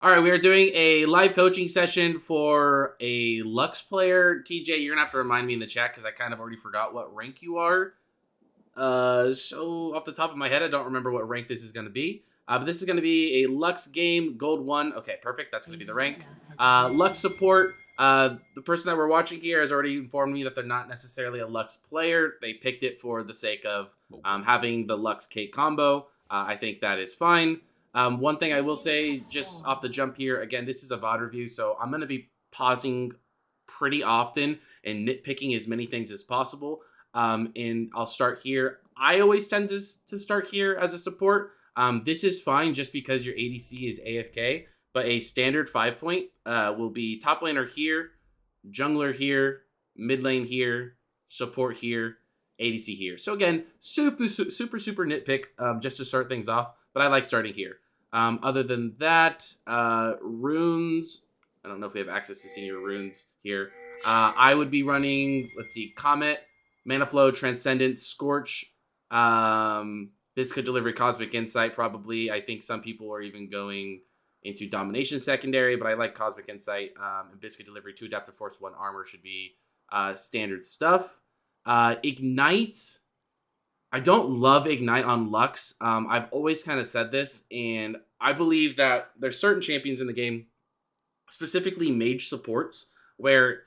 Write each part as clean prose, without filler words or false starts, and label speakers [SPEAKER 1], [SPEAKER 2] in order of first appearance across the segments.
[SPEAKER 1] All right, we are doing a live coaching session for a Lux player. TJ, you're gonna have to remind me in the chat because I kind of already forgot what rank you are. So off the top of my head, I don't remember what rank this is gonna be. But this is gonna be a Lux game, Gold 1. Okay, perfect. That's gonna be the rank. Lux support. The person that we're watching here has already informed me that they're not necessarily a Lux player. They picked it for the sake of having the Lux Kate combo. I think that is fine. One thing I will say, just off the jump here, again, this is a VOD review, so I'm going to be pausing pretty often and nitpicking as many things as possible. And I'll start here. I always tend to start here as a support. This is fine just because your ADC is AFK, but a standard 5-point will be top laner here, jungler here, mid lane here, support here, ADC here. So again, super nitpick just to start things off, but I like starting here. Other than that, runes, I don't know if we have access to senior runes here. I would be running, let's see, Comet, Mana Flow, Transcendence, Scorch, Biscuit Delivery, Cosmic Insight probably. I think some people are even going into Domination secondary, but I like Cosmic Insight, and Biscuit Delivery, 2 Adaptive Force, 1 Armor should be standard stuff. Ignite, I don't love Ignite on Lux. I've always kind of said this, and I believe that there's certain champions in the game, specifically mage supports, where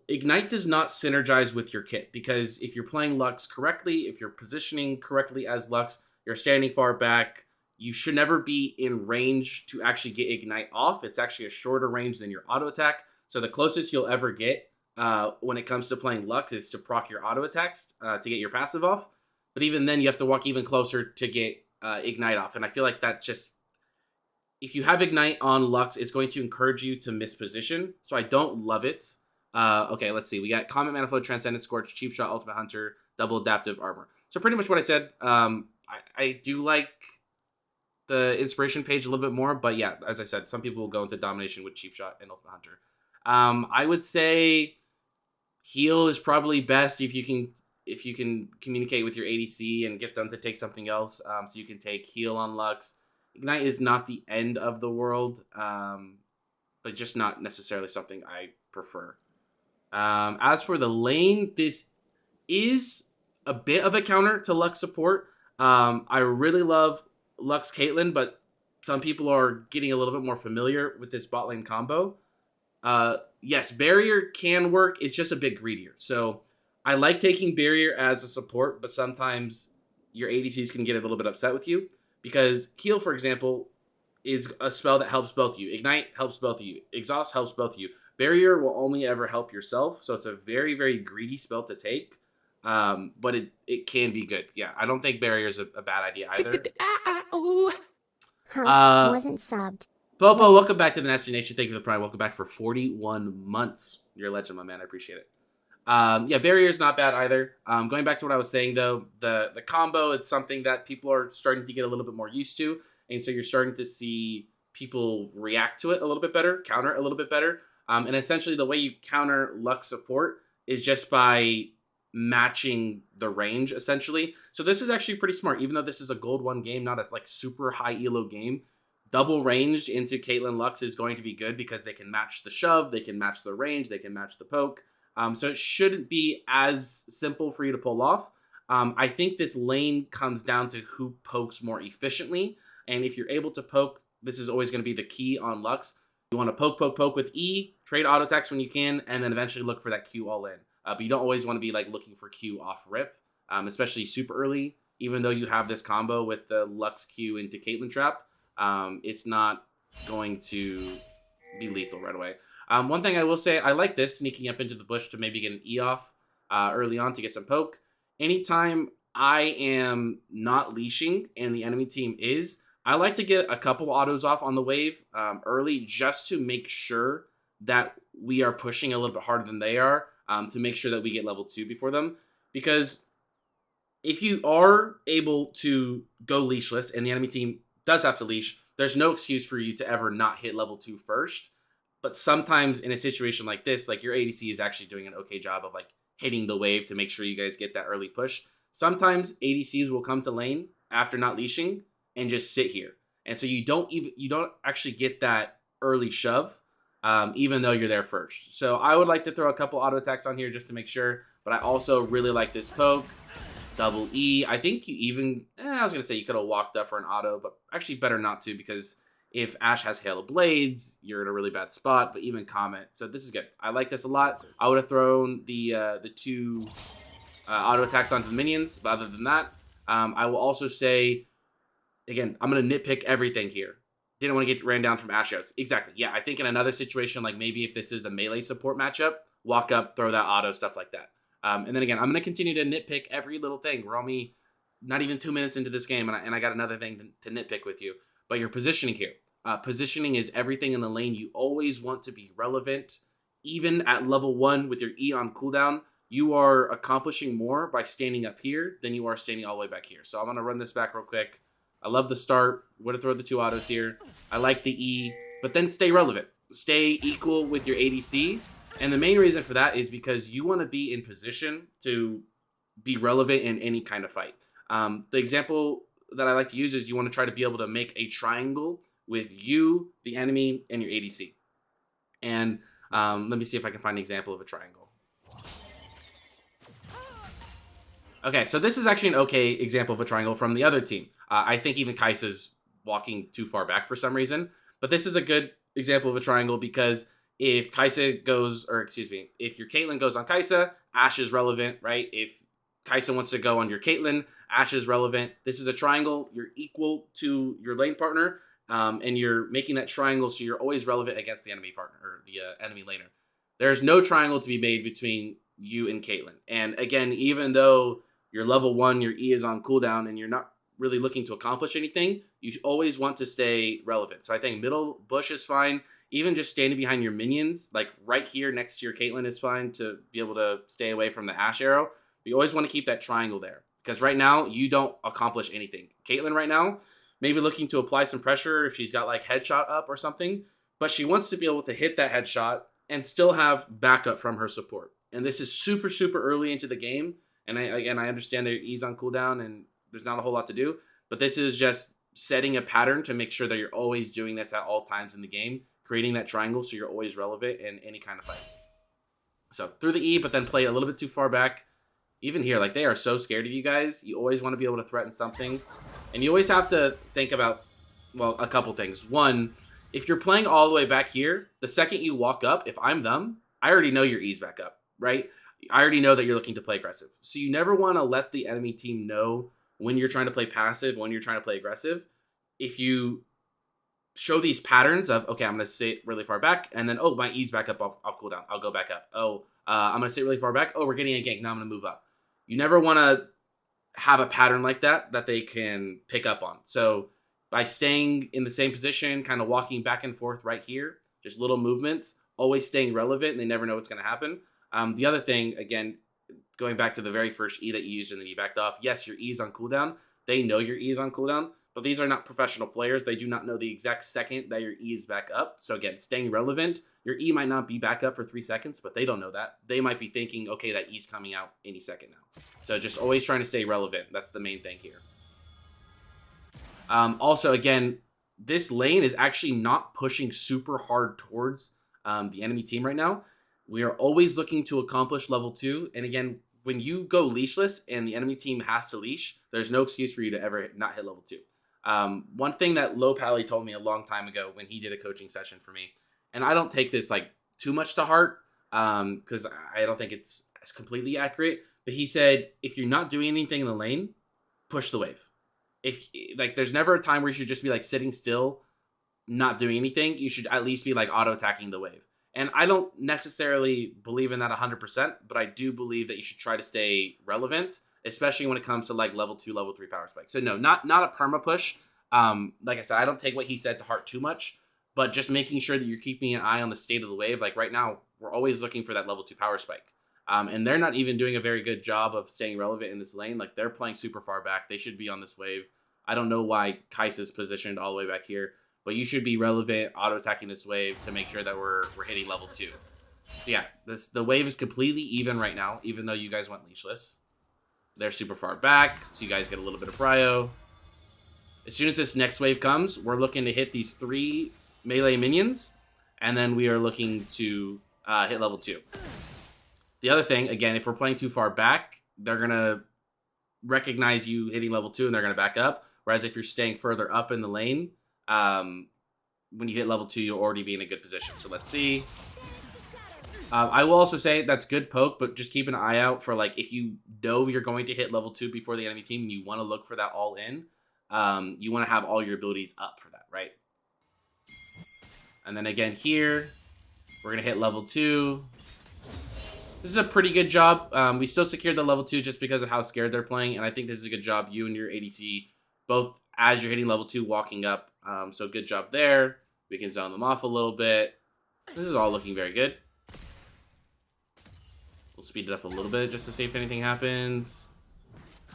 [SPEAKER 1] Ignite does not synergize with your kit, because if you're playing Lux correctly, if you're positioning correctly as Lux, you're standing far back, you should never be in range to actually get Ignite off. It's actually a shorter range than your auto attack, so the closest you'll ever get when it comes to playing Lux is to proc your auto attacks to get your passive off. But even then, you have to walk even closer to get Ignite off. And I feel like that just, if you have Ignite on Lux, it's going to encourage you to misposition. So I don't love it. Okay, let's see. We got Comet, Mana Flow, Transcendent, Scorch, Cheap Shot, Ultimate Hunter, Double Adaptive Armor. So pretty much what I said. I do like the inspiration page a little bit more. But yeah, as I said, some people will go into Domination with Cheap Shot and Ultimate Hunter. I would say heal is probably best if you can communicate with your ADC and get them to take something else. So you can take heal on Lux. Ignite is not the end of the world, but just not necessarily something I prefer. As for the lane, this is a bit of a counter to Lux support. I really love Lux Caitlyn, but some people are getting a little bit more familiar with this bot lane combo. Yes, barrier can work. It's just a bit greedier. So I like taking barrier as a support, but sometimes your ADCs can get a little bit upset with you, because heal, for example, is a spell that helps both you. Ignite helps both of you. Exhaust helps both of you. Barrier will only ever help yourself, so it's a very, very greedy spell to take. But it can be good. Yeah, I don't think barrier is a bad idea either.
[SPEAKER 2] Wasn't subbed.
[SPEAKER 1] Popo, welcome back to the Nasteey Nation. Thank you for the prime. Welcome back for 41 months. You're a legend, my man. I appreciate it. Yeah, barrier is not bad either. Going back to what I was saying, though, the combo, it's something that people are starting to get a little bit more used to. And so you're starting to see people react to it a little bit better, counter a little bit better. And essentially the way you counter Lux support is just by matching the range, essentially. So this is actually pretty smart, even though this is a gold 1 game, not a like super high elo game. Double ranged into Caitlyn Lux is going to be good because they can match the shove, they can match the range, they can match the poke. So it shouldn't be as simple for you to pull off. I think this lane comes down to who pokes more efficiently. And if you're able to poke, this is always going to be the key on Lux. You want to poke with E, trade auto attacks when you can, and then eventually look for that Q all in. But you don't always want to be like looking for Q off rip, especially super early. Even though you have this combo with the Lux Q into Caitlyn Trap, it's not going to be lethal right away. One thing I will say, I like this, sneaking up into the bush to maybe get an E off early on to get some poke. Anytime I am not leashing and the enemy team is, I like to get a couple autos off on the wave early just to make sure that we are pushing a little bit harder than they are, to make sure that we get level 2 before them. Because if you are able to go leashless and the enemy team does have to leash, there's no excuse for you to ever not hit level 2 first. But sometimes in a situation like this, like your ADC is actually doing an okay job of like hitting the wave to make sure you guys get that early push. Sometimes ADCs will come to lane after not leashing and just sit here. And so you don't actually get that early shove, even though you're there first. So I would like to throw a couple auto attacks on here just to make sure. But I also really like this poke. Double E. I think you even, I was going to say you could have walked up for an auto, but actually better not to, because if Ash has Hail of Blades, you're in a really bad spot, but even Comet. So this is good. I like this a lot. I would have thrown the two auto attacks onto the minions, but other than that, I will also say, again, I'm going to nitpick everything here. Didn't want to get ran down from Ashios. Exactly. Yeah, I think in another situation, like maybe if this is a melee support matchup, walk up, throw that auto, stuff like that. And then again, I'm going to continue to nitpick every little thing. We're only not even 2 minutes into this game, and I got another thing to nitpick with you. But your positioning here. Positioning is everything in the lane. You always want to be relevant. Even at level 1 with your E on cooldown, you are accomplishing more by standing up here than you are standing all the way back here. So I'm going to run this back real quick. I love the start. Would have thrown the 2 autos here. I like the E, but then stay relevant. Stay equal with your ADC. And the main reason for that is because you want to be in position to be relevant in any kind of fight. The example that I like to use is you want to try to be able to make a triangle with you, the enemy, and your ADC. And let me see if I can find an example of a triangle. Okay, so this is actually an okay example of a triangle from the other team. I think even Kai'Sa's walking too far back for some reason. But this is a good example of a triangle because if Kai'Sa goes, or excuse me, if your Caitlyn goes on Kai'Sa, Ashe is relevant, right? If Kai'Sa wants to go on your Caitlyn, Ashe is relevant. This is a triangle. You're equal to your lane partner, and you're making that triangle so you're always relevant against the enemy partner, or the enemy laner. There's no triangle to be made between you and Caitlyn. And again, even though you're level 1, your E is on cooldown, and you're not really looking to accomplish anything, you always want to stay relevant. So I think middle bush is fine. Even just standing behind your minions, like right here next to your Caitlyn is fine to be able to stay away from the Ashe arrow. But you always want to keep that triangle there. Because right now, you don't accomplish anything. Caitlyn right now, maybe looking to apply some pressure if she's got like headshot up or something. But she wants to be able to hit that headshot and still have backup from her support. And this is super, super early into the game. And I understand their E's on cooldown and there's not a whole lot to do. But this is just setting a pattern to make sure that you're always doing this at all times in the game. Creating that triangle so you're always relevant in any kind of fight. So through the E, but then play a little bit too far back. Even here, like they are so scared of you guys. You always want to be able to threaten something. And you always have to think about, well, a couple things. One, if you're playing all the way back here, the second you walk up, if I'm them, I already know your E's back up, right? I already know that you're looking to play aggressive. So you never want to let the enemy team know when you're trying to play passive, when you're trying to play aggressive. If you show these patterns of, okay, I'm going to sit really far back, and then, oh, my E's back up off cooldown. I'll go back up. Oh, I'm going to sit really far back. Oh, we're getting a gank. Now I'm going to move up. You never want to have a pattern like that they can pick up on. So by staying in the same position, kind of walking back and forth right here, just little movements, always staying relevant, and they never know what's going to happen. The other thing, again, going back to the very first E that you used and then you backed off, yes, your E's on cooldown. They know your E is on cooldown. But these are not professional players. They do not know the exact second that your E is back up. So again, staying relevant. Your E might not be back up for 3 seconds, but they don't know that. They might be thinking, okay, that E's coming out any second now. So just always trying to stay relevant. That's the main thing here. Also, again, this lane is actually not pushing super hard towards the enemy team right now. We are always looking to accomplish level 2. And again, when you go leashless and the enemy team has to leash, there's no excuse for you to ever not hit level 2. One thing that Low Pally told me a long time ago when he did a coaching session for me, and I don't take this like too much to heart, because I don't think it's completely accurate, but he said, if you're not doing anything in the lane, push the wave. If like, there's never a time where you should just be like sitting still, not doing anything. You should at least be like auto attacking the wave. And I don't necessarily believe in that 100%, but I do believe that you should try to stay relevant, especially when it comes to like level 2, level 3 power spike. So no, not a perma push. Like I said, I don't take what he said to heart too much, but just making sure that you're keeping an eye on the state of the wave. Like right now, we're always looking for that level 2 power spike. And they're not even doing a very good job of staying relevant in this lane. Like they're playing super far back. They should be on this wave. I don't know why Kai'Sa's positioned all the way back here, but you should be relevant auto attacking this wave to make sure that we're hitting level 2. So yeah, the wave is completely even right now, even though you guys went leashless. They're super far back, so you guys get a little bit of prio. As soon as this next wave comes, we're looking to hit these 3 melee minions, and then we are looking to hit level 2. The other thing, again, if we're playing too far back, they're going to recognize you hitting level 2 and they're going to back up. Whereas if you're staying further up in the lane, when you hit level 2, you'll already be in a good position. So let's see. I will also say that's good poke, but just keep an eye out for, like, if you know you're going to hit level 2 before the enemy team and you want to look for that all in, you want to have all your abilities up for that, right? And then again here, we're going to hit level 2. This is a pretty good job. We still secured the level 2 just because of how scared they're playing, and I think this is a good job, you and your ADC, both as you're hitting level 2, walking up. So good job there. We can zone them off a little bit. This is all looking very good. We'll speed it up a little bit just to see if anything happens.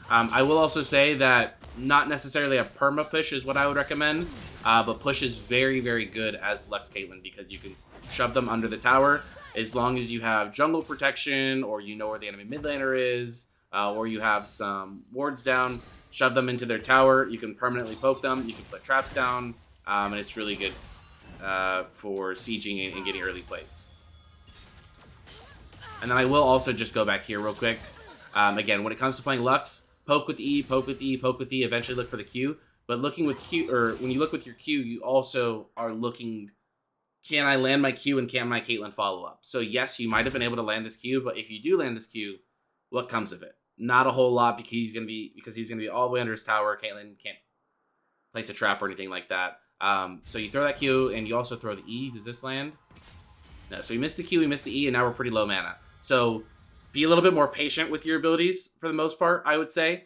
[SPEAKER 1] I will also say that not necessarily a perma push is what I would recommend, but push is very, very good as Lux Caitlyn because you can shove them under the tower as long as you have jungle protection or you know where the enemy mid laner is, or you have some wards down. Shove them into their tower. You can permanently poke them. You can put traps down, and it's really good for sieging and getting early plates. And then I will also just go back here real quick. Again, when it comes to playing Lux, poke with E, poke with E, poke with E. Eventually look for the Q. But looking with Q, or when you look with your Q, you also are looking, can I land my Q and can my Caitlyn follow up? So yes, you might have been able to land this Q, but if you do land this Q, what comes of it? Not a whole lot because he's gonna be all the way under his tower. Caitlyn can't place a trap or anything like that. So you throw that Q and you also throw the E. Does this land? No. So we missed the Q, we missed the E, and now we're pretty low mana. So be a little bit more patient with your abilities for the most part, I would say,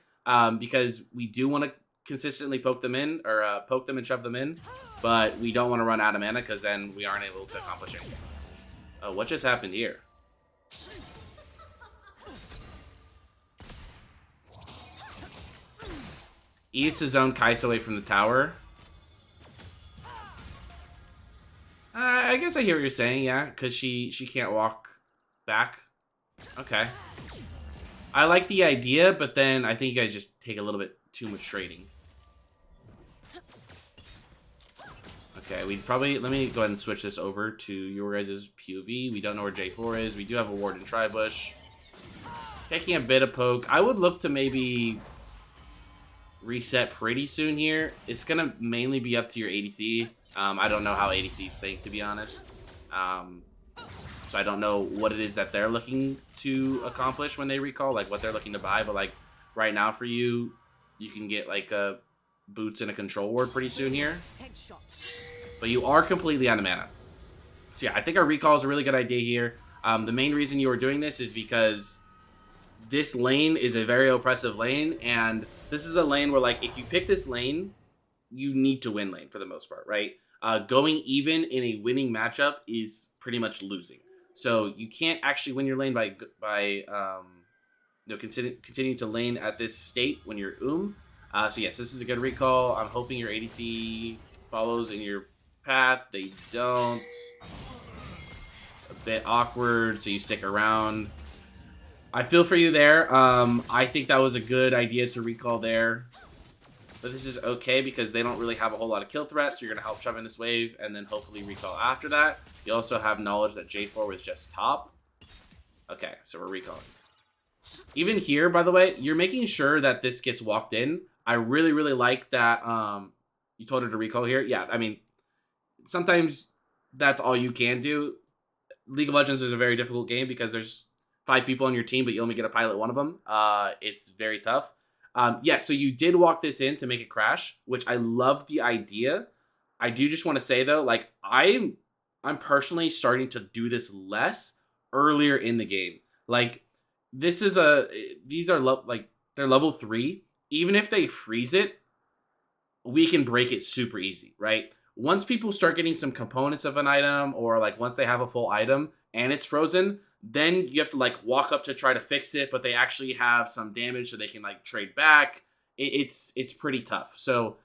[SPEAKER 1] because we do want to consistently poke them in or poke them and shove them in, but we don't want to run out of mana because then we aren't able to accomplish it. Oh, what just happened here? E is to zone Kai'Sa away from the tower. I guess I hear what you're saying, yeah, because she can't walk back. Okay. I like the idea, but then I think you guys just take a little bit too much trading. Okay, we probably, let me go ahead and switch this over to your guys' POV. We don't know where J4 is. We do have a ward in Tri-Bush. Taking a bit of poke. I would look to maybe reset pretty soon here. It's going to mainly be up to your ADC. I don't know how ADCs think, to be honest. So I don't know what it is that they're looking to accomplish when they recall, like what they're looking to buy. But like right now for you, you can get like a boots and a control ward pretty soon here. But you are completely out of mana. So yeah, I think our recall is a really good idea here. The main reason you are doing this is because this lane is a very oppressive lane, and this is a lane where, like, if you pick this lane, you need to win lane for the most part, right? Going even in a winning matchup is pretty much losing. So you can't actually win your lane by continuing to lane at this state when you're So yes, this is a good recall. I'm hoping your ADC follows in your path. They don't. It's a bit awkward, so you stick around. I feel for you there. I think that was a good idea to recall there. But this is okay because they don't really have a whole lot of kill threats, so you're going to help shove in this wave and then hopefully recall after that. You also have knowledge that J4 was just top. Okay, so we're recalling. Even here, by the way, you're making sure that this gets walked in. I really, really like that you told her to recall here. Yeah, I mean, sometimes that's all you can do. League of Legends is a very difficult game because there's 5 people on your team, but you only get to pilot one of them. It's very tough. Yeah, so you did walk this in to make it crash, which I love the idea. I do just want to say, though, like, I'm personally starting to do this less earlier in the game. Like, these are, they're level 3. Even if they freeze it, we can break it super easy, right? Once people start getting some components of an item, or, like, once they have a full item and it's frozen, then you have to, like, walk up to try to fix it, but they actually have some damage so they can, like, trade back. It's pretty tough. So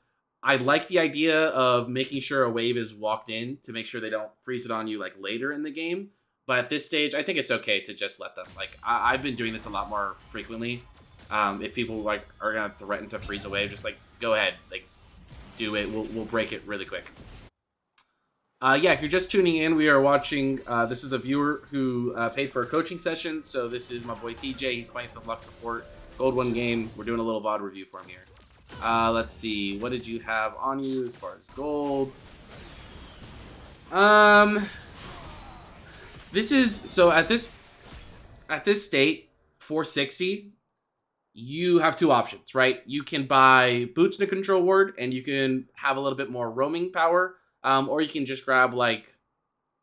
[SPEAKER 1] I like the idea of making sure a wave is walked in to make sure they don't freeze it on you, like, later in the game. But at this stage, I think it's okay to just let them. Like, I've been doing this a lot more frequently. If people, like, are going to threaten to freeze a wave, just, like, go ahead. Like, do it. We'll break it really quick. Yeah, if you're just tuning in, we are watching. This is a viewer who paid for a coaching session. So this is my boy TJ. He's playing some Lux support. Gold 1 game. We're doing a little VOD review for him here. Let's see. What did you have on you as far as gold? This is so at this state 460. You have two options, right? You can buy boots and a control ward, and you can have a little bit more roaming power. Or you can just grab like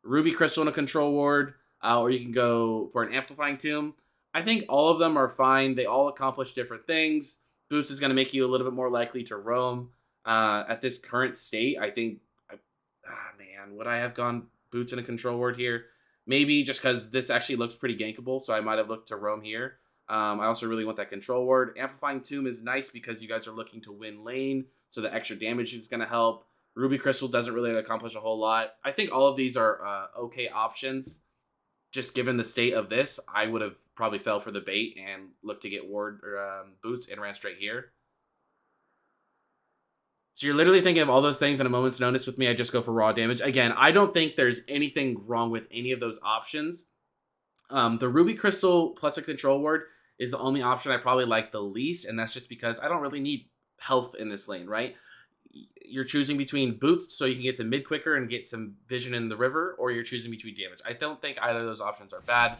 [SPEAKER 1] Ruby Crystal and a control ward, or you can go for an amplifying tomb. I think all of them are fine. They all accomplish different things. Boots is going to make you a little bit more likely to roam. At this current state, I think, man, would I have gone boots and a control ward here? Maybe just because this actually looks pretty gankable, so I might have looked to roam here. I also really want that control ward. Amplifying tomb is nice because you guys are looking to win lane, so the extra damage is going to help. Ruby Crystal doesn't really accomplish a whole lot. I think all of these are okay options. Just given the state of this, I would have probably fell for the bait and looked to get ward or boots and ran straight here. So you're literally thinking of all those things in a moment's notice. With me, I just go for raw damage. Again, I don't think there's anything wrong with any of those options. The Ruby Crystal plus a control ward is the only option I probably like the least, and that's just because I don't really need health in this lane, right? You're choosing between boots so you can get the mid quicker and get some vision in the river, or you're choosing between damage. I don't think either of those options are bad.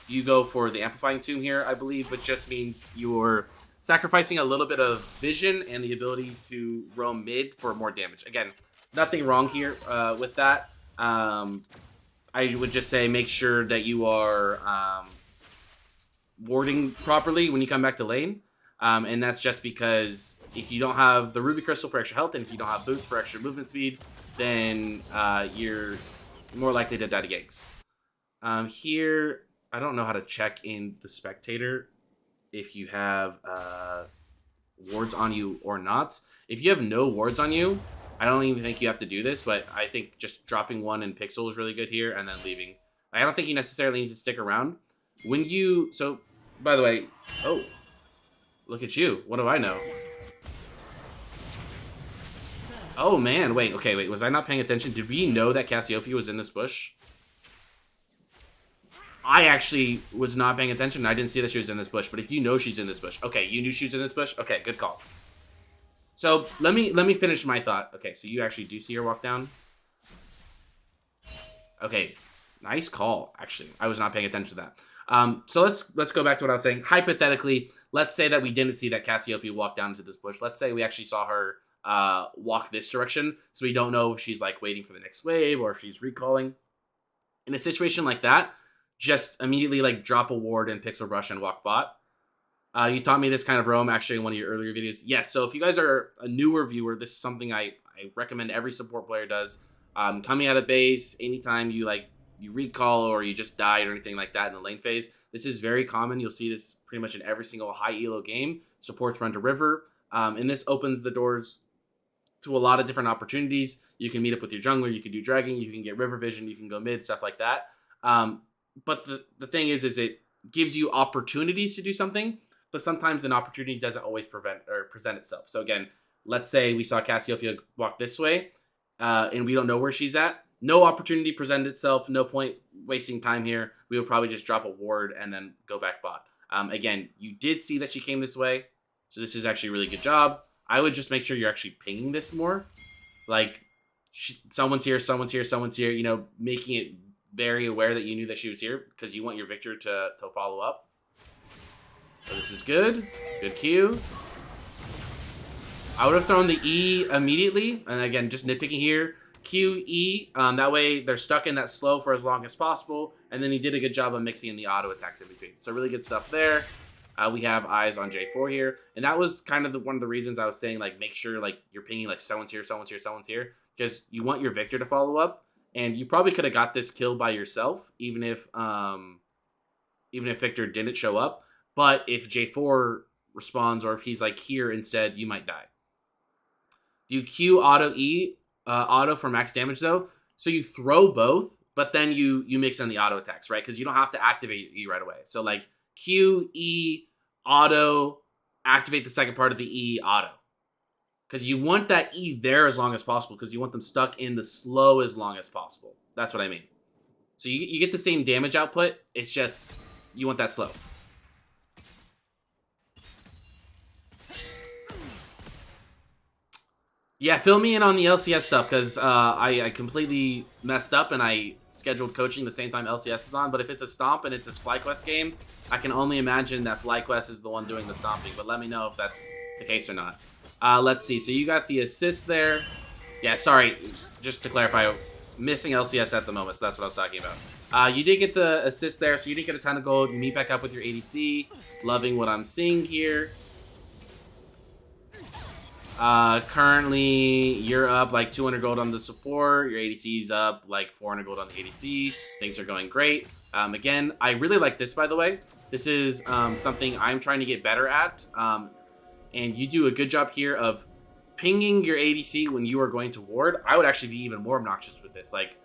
[SPEAKER 1] You go for the amplifying tomb here, I believe, which just means you're sacrificing a little bit of vision and the ability to roam mid for more damage. Again, nothing wrong here with that. I would just say make sure that you are warding properly when you come back to lane. And that's just because if you don't have the Ruby Crystal for extra health and if you don't have boots for extra movement speed, then you're more likely to die to ganks. Here, I don't know how to check in the spectator if you have wards on you or not. If you have no wards on you, I don't even think you have to do this, but I think just dropping one in Pixel is really good here and then leaving. I don't think you necessarily need to stick around. When you... So, by the way... Oh... Look at you. What do I know? Oh, man. Wait. Okay, wait. Was I not paying attention? Did we know that Cassiopeia was in this bush? I actually was not paying attention. I didn't see that she was in this bush. But if you know she's in this bush. Okay, you knew she was in this bush? Okay, good call. So, let me finish my thought. Okay, so you actually do see her walk down? Okay, nice call, actually. I was not paying attention to that. So let's go back to what I was saying. Hypothetically, let's say that we didn't see that Cassiopeia walk down into this bush. Let's say we actually saw her walk this direction, so we don't know if she's like waiting for the next wave or if she's recalling. In a situation like that, just immediately like drop a ward in Pixel Brush and walk bot. You taught me this kind of roam actually in one of your earlier videos. Yes, so if you guys are a newer viewer, this is something I recommend every support player does. Coming out of base, anytime you recall or you just died or anything like that in the lane phase. This is very common. You'll see this pretty much in every single high elo game. Supports run to river. And this opens the doors to a lot of different opportunities. You can meet up with your jungler. You can do dragging. You can get river vision. You can go mid, stuff like that. But the thing is it gives you opportunities to do something, but sometimes an opportunity doesn't always present itself. So again, let's say we saw Cassiopeia walk this way and we don't know where she's at. No opportunity presented itself. No point wasting time here. We would probably just drop a ward and then go back bot. Again, you did see that she came this way. So this is actually a really good job. I would just make sure you're actually pinging this more. Like, someone's here, someone's here, someone's here. You know, making it very aware that you knew that she was here because you want your Victor to follow up. So this is good. Good Q. I would have thrown the E immediately. And again, just nitpicking here. Q, E, that way they're stuck in that slow for as long as possible, and then he did a good job of mixing in the auto attacks in between. So really good stuff there. We have eyes on J4 here, and that was kind of one of the reasons I was saying, like, make sure like you're pinging like someone's here, someone's here, someone's here, because you want your Victor to follow up, and you probably could have got this kill by yourself, even if Victor didn't show up. But if J4 responds, or if he's like here instead, you might die. Do you Q auto E? Auto for max damage though, so you throw both, but then you mix in the auto attacks, right? Because you don't have to activate E right away. So like Q, E, auto, activate the second part of the E, auto. Because you want that E there as long as possible, because you want them stuck in the slow as long as possible. That's what I mean. So you get the same damage output, it's just you want that slow. Yeah, fill me in on the LCS stuff, because I completely messed up and I scheduled coaching the same time LCS is on. But if it's a stomp and it's a FlyQuest game, I can only imagine that FlyQuest is the one doing the stomping. But let me know if that's the case or not. Let's see. So you got the assist there. Yeah, sorry. Just to clarify, missing LCS at the moment, so that's what I was talking about. You did get the assist there, so you did get a ton of gold. You meet back up with your ADC. Loving what I'm seeing here. Currently, you're up like 200 gold on the support. Your ADC's up like 400 gold on the ADC. Things are going great. Again, I really like this, by the way. This is something I'm trying to get better at. And you do a good job here of pinging your ADC when you are going to ward. I would actually be even more obnoxious with this. Like,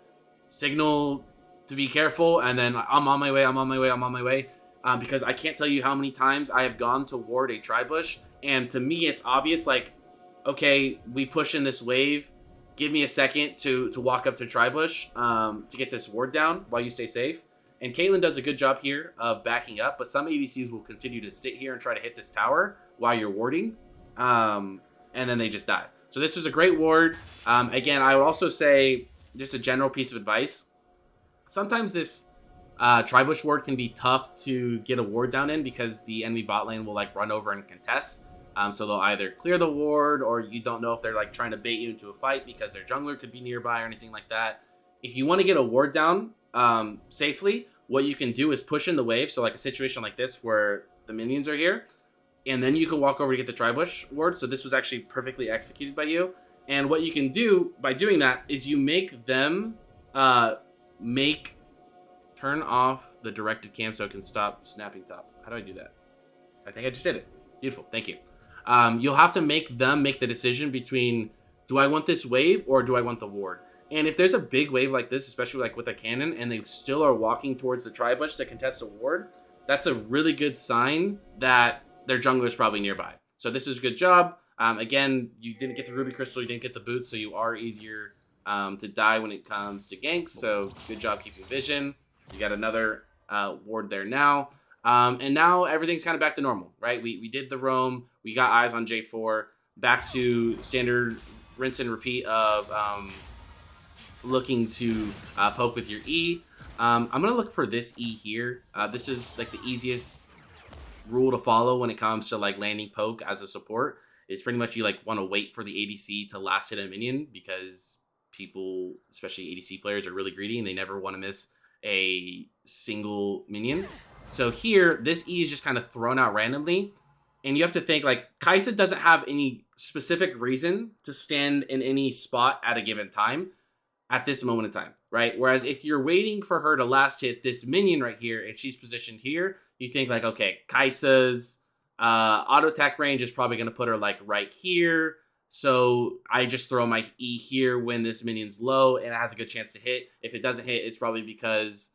[SPEAKER 1] signal to be careful, and then I'm on my way, I'm on my way, I'm on my way. Because I can't tell you how many times I have gone to ward a tri-bush, and to me, it's obvious, like, okay, we push in this wave. Give me a second to walk up to tri-bush to get this ward down while you stay safe. And Caitlyn does a good job here of backing up, but some ADCs will continue to sit here and try to hit this tower while you're warding, and then they just die. So this is a great ward. Again, I would also say, just a general piece of advice, sometimes this tri-bush ward can be tough to get a ward down in because the enemy bot lane will like run over and contest. So they'll either clear the ward, or you don't know if they're like trying to bait you into a fight because their jungler could be nearby or anything like that. If you want to get a ward down safely, what you can do is push in the wave. So like a situation like this where the minions are here, and then you can walk over to get the tri-bush ward. So this was actually perfectly executed by you. And what you can do by doing that is you make them turn off the directed cam so it can stop snapping top. How do I do that? I think I just did it. Beautiful. Thank you. You'll have to make them make the decision between, do I want this wave or do I want the ward? And if there's a big wave like this, especially like with a cannon, and they still are walking towards the tri-bush to contest a ward, that's a really good sign that their jungler is probably nearby. So this is a good job. Again, you didn't get the ruby crystal, you didn't get the boot, so you are easier to die when it comes to ganks. So good job keeping vision. You got another ward there now. And now everything's kind of back to normal, right? We did the roam. We got eyes on J4. Back to standard rinse and repeat of looking to poke with your E. I'm going to look for this E here. This is like the easiest rule to follow when it comes to like landing poke as a support. It's pretty much you like want to wait for the ADC to last hit a minion, because people, especially ADC players, are really greedy and they never want to miss a single minion. So here, this E is just kind of thrown out randomly. And you have to think, like, Kai'Sa doesn't have any specific reason to stand in any spot at a given time at this moment in time, right? Whereas if you're waiting for her to last hit this minion right here and she's positioned here, you think like, okay, Kai'Sa's auto attack range is probably going to put her like right here. So I just throw my E here when this minion's low and it has a good chance to hit. If it doesn't hit, it's probably because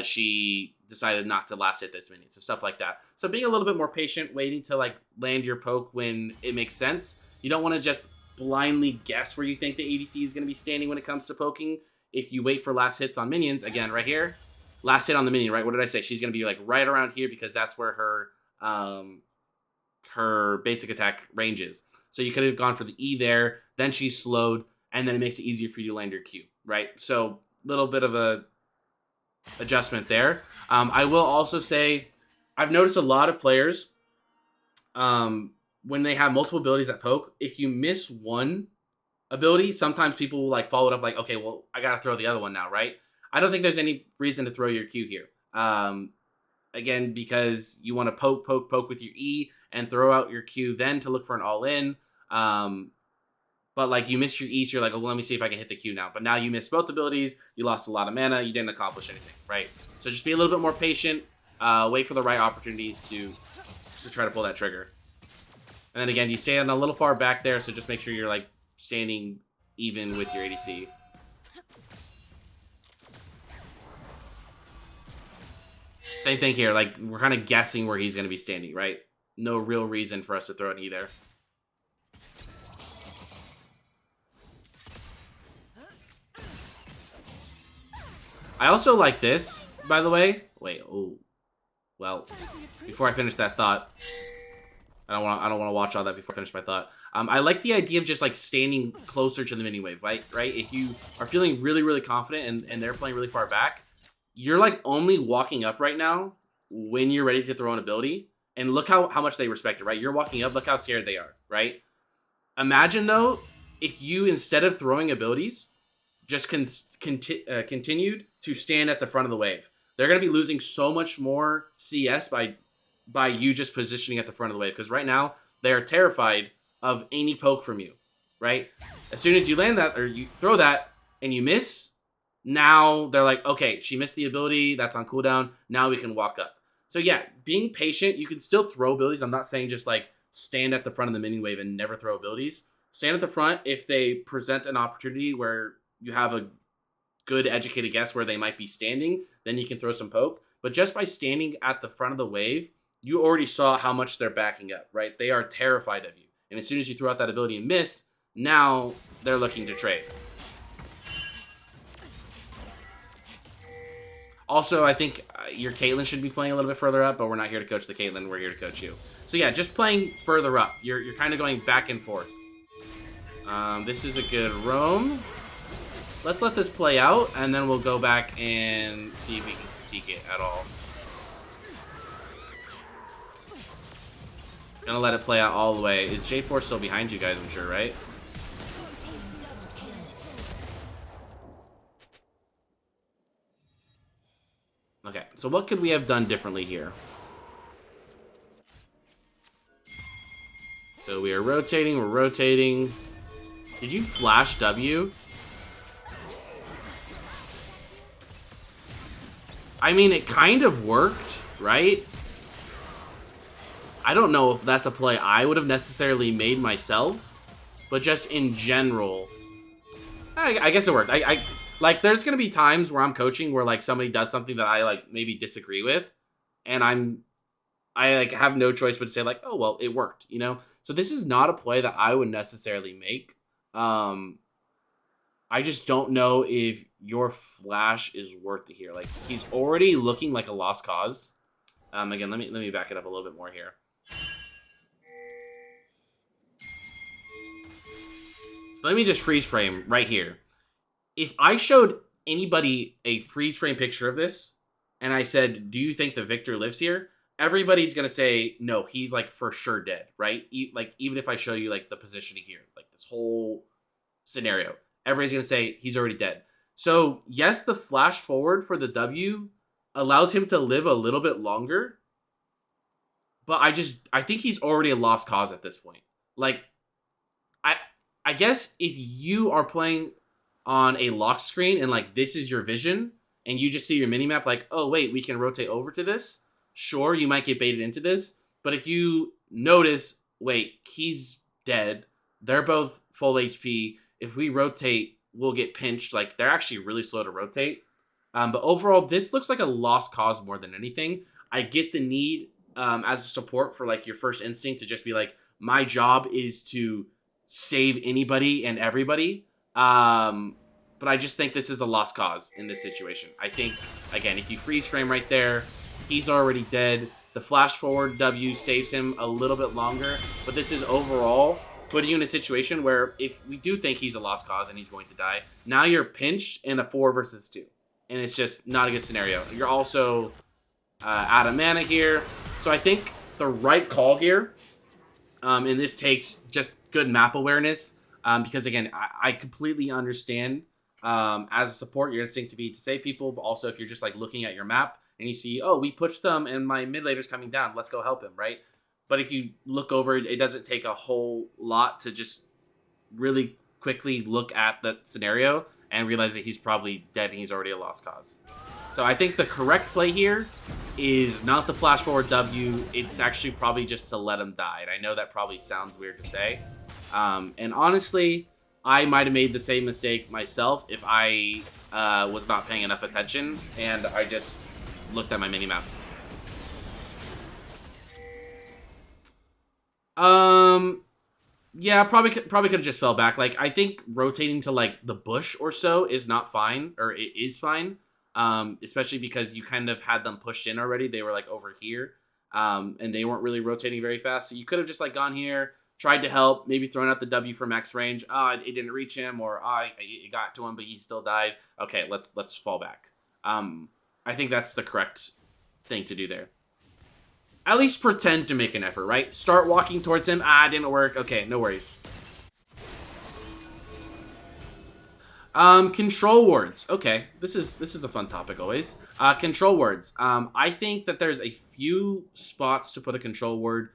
[SPEAKER 1] she decided not to last hit this minion. So stuff like that. So being a little bit more patient, waiting to like land your poke when it makes sense. You don't want to just blindly guess where you think the ADC is going to be standing when it comes to poking. If you wait for last hits on minions, again, right here, last hit on the minion, right? What did I say? She's going to be like right around here because that's where her basic attack range is. So you could have gone for the E there, then she's slowed, and then it makes it easier for you to land your Q, right? So a little bit of a adjustment there. I will also say I've noticed a lot of players when they have multiple abilities that poke, if you miss one ability, sometimes people will like follow it up like, okay, well, I gotta throw the other one now, right? I don't think there's any reason to throw your Q here. Again, because you want to poke with your E and throw out your Q then to look for an all-in. But like you missed your E, so you're like, oh, well, let me see if I can hit the Q now. But now you missed both abilities. You lost a lot of mana. You didn't accomplish anything, right? So just be a little bit more patient. Wait for the right opportunities to try to pull that trigger. And then again, you stand a little far back there, so just make sure you're like standing even with your ADC. Same thing here. Like we're kind of guessing where he's going to be standing, right? No real reason for us to throw an E there. I also like this, by the way. Wait, oh. Well, before I finish that thought, I don't want to watch all that before I finish my thought. I like the idea of just like standing closer to the mini wave, right? If you are feeling really, really confident and they're playing really far back, you're like only walking up right now when you're ready to throw an ability. And look how much they respect it, right? You're walking up, look how scared they are, right? Imagine though, if you instead of throwing abilities, just continued to stand at the front of the wave. They're going to be losing so much more CS by you just positioning at the front of the wave. Because right now, they are terrified of any poke from you, right? As soon as you land that, or you throw that, and you miss, now they're like, okay, she missed the ability, that's on cooldown, now we can walk up. So yeah, being patient, you can still throw abilities. I'm not saying just like stand at the front of the mini wave and never throw abilities. Stand at the front if they present an opportunity where you have a good educated guess where they might be standing, then you can throw some poke. But just by standing at the front of the wave, you already saw how much they're backing up, right? They are terrified of you. And as soon as you throw out that ability and miss, now they're looking to trade. Also, I think your Caitlyn should be playing a little bit further up, but we're not here to coach the Caitlyn. We're here to coach you. So yeah, just playing further up. You're kind of going back and forth. This is a good roam. Let's let this play out, and then we'll go back and see if we can critique it at all. Gonna let it play out all the way. Is J4 still behind you guys, I'm sure, right? Okay, so what could we have done differently here? So we are rotating, we're rotating. Did you flash W? I mean, it kind of worked, right? I don't know if that's a play I would have necessarily made myself, but just in general, I guess it worked. Like, there's gonna be times where I'm coaching where like somebody does something that I like maybe disagree with, and I like have no choice but to say like, oh well, it worked, you know. So this is not a play that I would necessarily make. I just don't know if your flash is worth it here. Like, he's already looking like a lost cause. Again, let me back it up a little bit more here. So let me just freeze frame right here. If I showed anybody a freeze frame picture of this, and I said, do you think the victor lives here? Everybody's going to say, no, he's like for sure dead, right? Like, even if I show you like the positioning here, like this whole scenario, everybody's going to say he's already dead. So yes, the flash forward for the W allows him to live a little bit longer, but I think he's already a lost cause at this point. Like, I guess if you are playing on a lock screen and like this is your vision and you just see your mini map like, oh wait, we can rotate over to this. Sure, you might get baited into this, but if you notice, wait, he's dead. They're both full HP. If we rotate, we'll get pinched. Like, they're actually really slow to rotate. But overall, this looks like a lost cause more than anything. I get the need as a support for like your first instinct to just be like, my job is to save anybody and everybody. But I just think this is a lost cause in this situation. I think, again, if you freeze frame right there, he's already dead. The flash forward W saves him a little bit longer, but this is overall putting you in a situation where if we do think he's a lost cause and he's going to die, now you're pinched in a 4 versus 2. And it's just not a good scenario. You're also out of mana here. So I think the right call here, and this takes just good map awareness, because again, I completely understand as a support, your instinct to be to save people, but also if you're just like looking at your map and you see, oh, we pushed them and my mid laner's coming down, let's go help him, right? But if you look over, it doesn't take a whole lot to just really quickly look at that scenario and realize that he's probably dead and he's already a lost cause. So I think the correct play here is not the flash forward W. It's actually probably just to let him die. And I know that probably sounds weird to say. And honestly, I might have made the same mistake myself if I was not paying enough attention and I just looked at my minimap. Yeah, probably could have just fell back. Like, I think rotating to like the bush or so is not fine, or it is fine. especially because you kind of had them pushed in already. They were like over here, and they weren't really rotating very fast. So you could have just like gone here, tried to help, maybe thrown out the W for max range. It didn't reach him, or it got to him, but he still died. Okay, let's fall back. I think that's the correct thing to do there. At least pretend to make an effort, right? Start walking towards him. It didn't work. Okay, no worries. Control words. Okay, this is a fun topic always. Control words. I think that there's a few spots to put a control word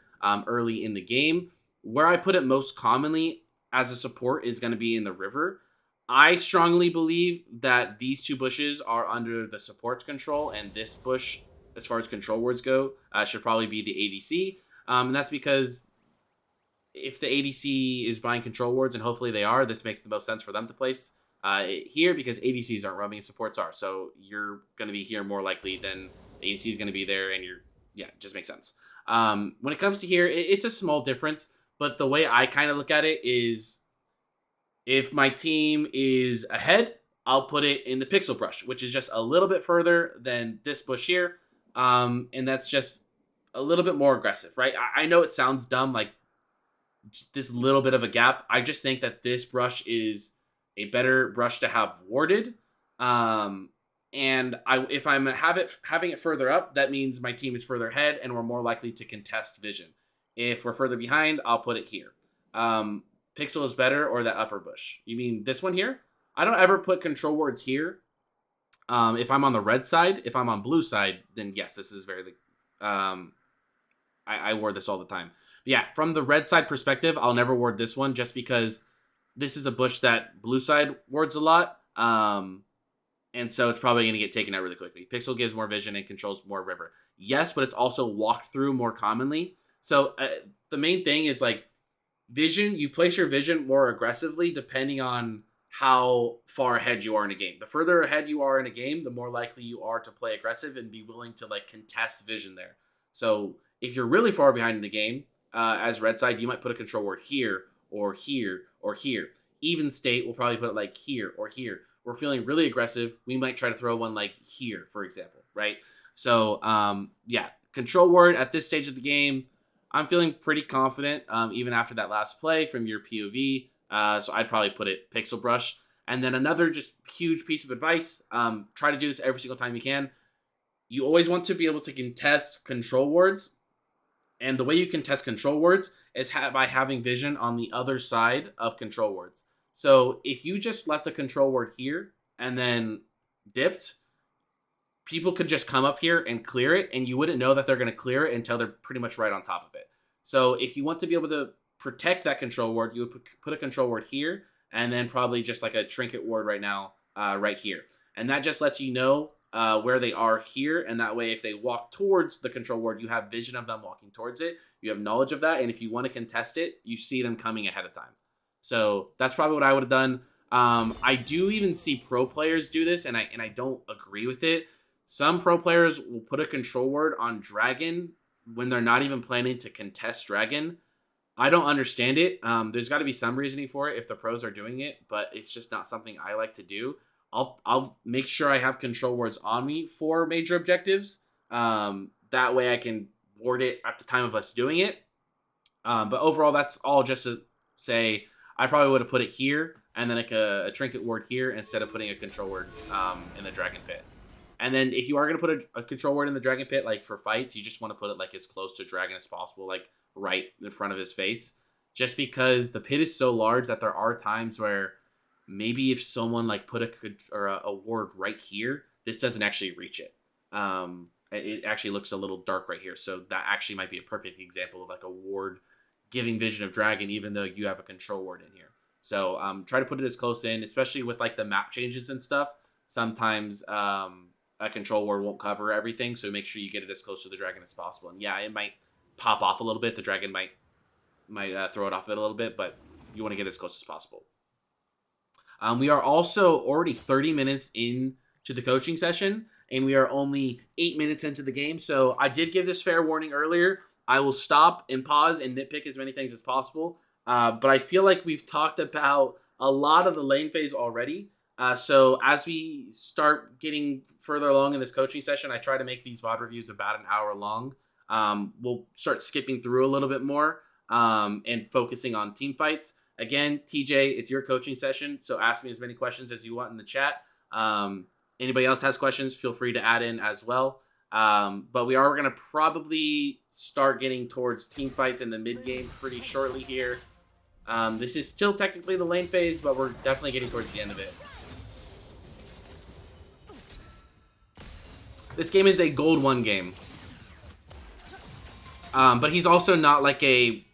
[SPEAKER 1] early in the game. Where I put it most commonly as a support is going to be in the river. I strongly believe that these two bushes are under the support's control, and this bush, as far as control words go, should probably be the ADC. And that's because if the ADC is buying control words, and hopefully they are, this makes the most sense for them to place here, because ADCs aren't roaming, supports are. So you're going to be here more likely than the ADC is going to be there, and it just makes sense. When it comes to here, it's a small difference, but the way I kind of look at it is, if my team is ahead, I'll put it in the pixel brush, which is just a little bit further than this bush here. And that's just a little bit more aggressive, right? I know it sounds dumb, like this little bit of a gap. I just think that this brush is a better brush to have warded. And if I'm having it further up, that means my team is further ahead and we're more likely to contest vision. If we're further behind, I'll put it here. Pixel is better, or that upper bush? You mean this one here? I don't ever put control words here. If I'm on the red side, if I'm on blue side, then yes, this is very, I ward this all the time. But yeah, from the red side perspective, I'll never ward this one, just because this is a bush that blue side wards a lot. And so it's probably going to get taken out really quickly. Pixel gives more vision and controls more river. Yes, but it's also walked through more commonly. So the main thing is like vision. You place your vision more aggressively depending on how far ahead you are in a game. The further ahead you are in a game, the more likely you are to play aggressive and be willing to like contest vision there. So if you're really far behind in the game, as red side, you might put a control word here or here or here. Even state will probably put it like here or here. We're feeling really aggressive, we might try to throw one like here, for example, right? So yeah, control word at this stage of the game, I'm feeling pretty confident, even after that last play from your POV. So I'd probably put it pixel brush. And then another just huge piece of advice, try to do this every single time you can. You always want to be able to contest control words. And the way you contest control words is by having vision on the other side of control words. So if you just left a control word here and then dipped, people could just come up here and clear it, and you wouldn't know that they're going to clear it until they're pretty much right on top of it. So if you want to be able to protect that control word, you would put a control word here, and then probably just like a trinket ward right now, right here. And that just lets you know where they are here, and that way if they walk towards the control word, you have vision of them walking towards it. You have knowledge of that, and if you want to contest it, you see them coming ahead of time. So that's probably what I would have done. I do even see pro players do this, and I don't agree with it. Some pro players will put a control word on dragon when they're not even planning to contest dragon. I don't understand it. There's got to be some reasoning for it if the pros are doing it, but it's just not something I like to do. I'll make sure I have control words on me for major objectives. That way I can ward it at the time of us doing it. But overall, that's all just to say I probably would have put it here and then like a trinket word here instead of putting a control word in the dragon pit. And then if you are going to put a control word in the dragon pit, like for fights, you just want to put it like as close to dragon as possible, like right in front of his face. Just because the pit is so large that there are times where maybe if someone like put a ward right here, this doesn't actually reach it. It actually looks a little dark right here. So that actually might be a perfect example of like a ward giving vision of dragon, even though you have a control word in here. So try to put it as close in, especially with like the map changes and stuff. Sometimes a control word won't cover everything, so make sure you get it as close to the dragon as possible. And yeah, it might pop off a little bit. The dragon might throw it off it a little bit, but you want to get it as close as possible. We are also already 30 minutes into the coaching session, and we are only 8 minutes into the game. So I did give this fair warning earlier. I will stop and pause and nitpick as many things as possible. But I feel like we've talked about a lot of the lane phase already. So as we start getting further along in this coaching session, I try to make these VOD reviews about an hour long. We'll start skipping through a little bit more and focusing on team fights. Again, TJ, it's your coaching session, so ask me as many questions as you want in the chat. Anybody else has questions, feel free to add in as well. But we are going to probably start getting towards team fights in the mid game pretty shortly here. This is still technically the lane phase, but we're definitely getting towards the end of it. This game is a gold 1 game. But he's also not like a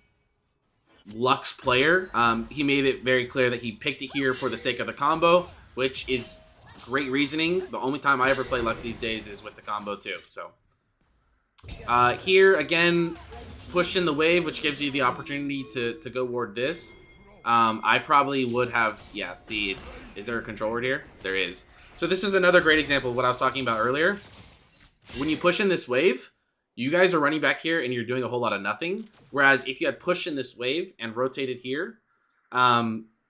[SPEAKER 1] Lux player. He made it very clear that he picked it here for the sake of the combo, which is great reasoning. The only time I ever play Lux these days is with the combo too. So here again, pushed in the wave, which gives you the opportunity to go ward this. I probably would have, yeah, see, is there a control ward here? There is. So this is another great example of what I was talking about earlier. When you push in this wave, you guys are running back here and you're doing a whole lot of nothing. Whereas if you had pushed in this wave and rotated here,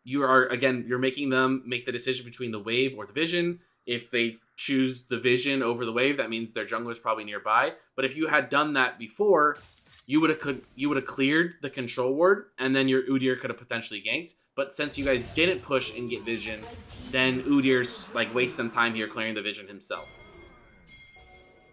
[SPEAKER 1] you are, again, you're making them make the decision between the wave or the vision. If they choose the vision over the wave, that means their jungler is probably nearby. But if you had done that before, you would have cleared the control ward, and then your Udyr could have potentially ganked. But since you guys didn't push and get vision, then Udyr's like waste some time here clearing the vision himself.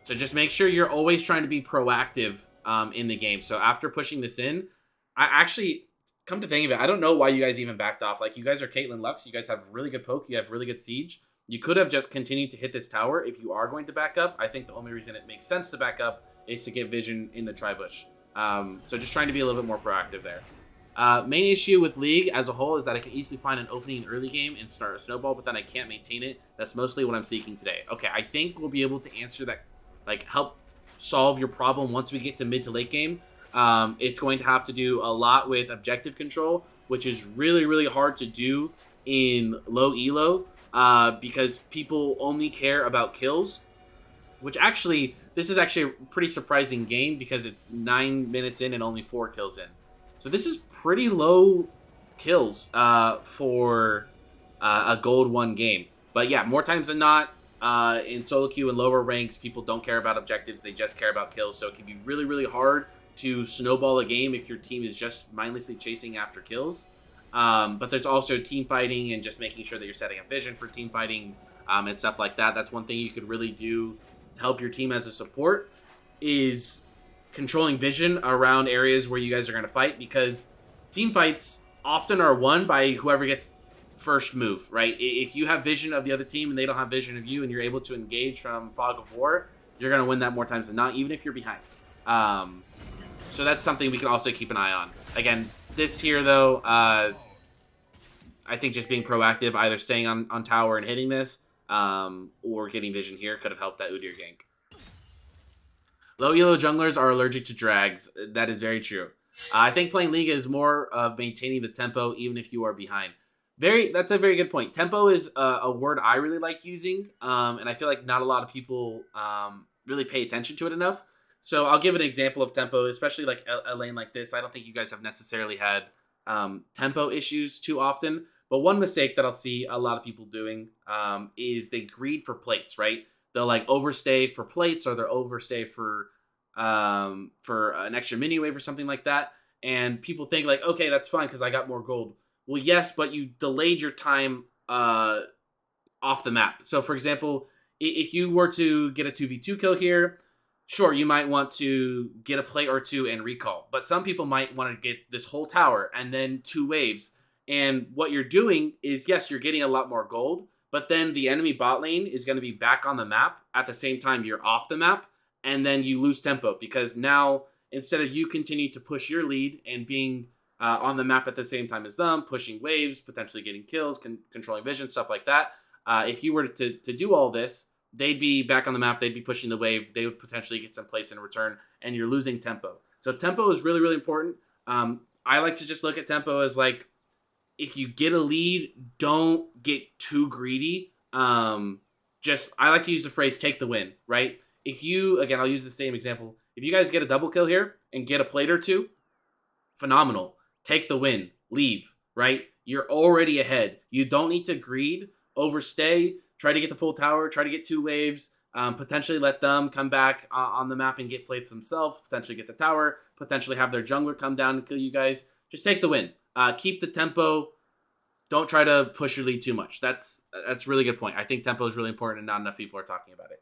[SPEAKER 1] So just make sure you're always trying to be proactive in the game. So after pushing this in, I actually, come to think of it, I don't know why you guys even backed off. Like, you guys are Caitlyn Lux. You guys have really good poke. You have really good siege. You could have just continued to hit this tower if you are going to back up. I think the only reason it makes sense to back up is to get vision in the tri-bush. So just trying to be a little bit more proactive there. Main issue with League as a whole is that I can easily find an opening in early game and start a snowball, but then I can't maintain it. That's mostly what I'm seeking today. Okay, I think we'll be able to answer that, like help solve your problem once we get to mid to late game. It's going to have to do a lot with objective control, which is really, really hard to do in low elo because people only care about kills, which actually, this is actually a pretty surprising game because it's 9 minutes in and only 4 kills in. So this is pretty low kills for a gold 1 game. But yeah, more times than not, in solo queue and lower ranks, people don't care about objectives. They just care about kills. So it can be really, really hard to snowball a game if your team is just mindlessly chasing after kills. But there's also team fighting and just making sure that you're setting up vision for team fighting and stuff like that. That's one thing you could really do to help your team as a support, is controlling vision around areas where you guys are going to fight, because team fights often are won by whoever gets first move, right? If you have vision of the other team and they don't have vision of you and you're able to engage from Fog of War, you're going to win that more times than not, even if you're behind. So that's something we can also keep an eye on. Again, this here, though, I think just being proactive, either staying on tower and hitting this, or getting vision here could have helped that Udyr gank. Low elo junglers are allergic to drags. That is very true. I think playing League is more of maintaining the tempo even if you are behind. That's a very good point. Tempo is a word I really like using, and I feel like not a lot of people really pay attention to it enough. So I'll give an example of tempo, especially like a lane like this. I don't think you guys have necessarily had tempo issues too often. But one mistake that I'll see a lot of people doing is they greed for plates, right? They'll like overstay for plates, or they'll overstay for an extra mini wave or something like that. And people think like, okay, that's fine because I got more gold. Well, yes, but you delayed your time off the map. So for example, if you were to get a 2v2 kill here, sure, you might want to get a plate or two and recall. But some people might want to get this whole tower and then 2 waves. And what you're doing is, yes, you're getting a lot more gold, but then the enemy bot lane is going to be back on the map at the same time you're off the map, and then you lose tempo because now instead of you continue to push your lead and being on the map at the same time as them, pushing waves, potentially getting kills, controlling vision, stuff like that, if you were to do all this, they'd be back on the map, they'd be pushing the wave, they would potentially get some plates in return, and you're losing tempo. So tempo is really, really important. I like to just look at tempo as like, if you get a lead, don't get too greedy. I like to use the phrase take the win, right? If you, again, I'll use the same example. If you guys get a double kill here and get a plate or two, phenomenal. Take the win, leave, right? You're already ahead. You don't need to greed overstay, try to get the full tower, try to get 2 waves, potentially let them come back on the map and get plates themselves, potentially get the tower, potentially have their jungler come down and kill you guys. Just take the win. Keep the tempo. Don't try to push your lead too much. That's a really good point. I think tempo is really important, and not enough people are talking about it.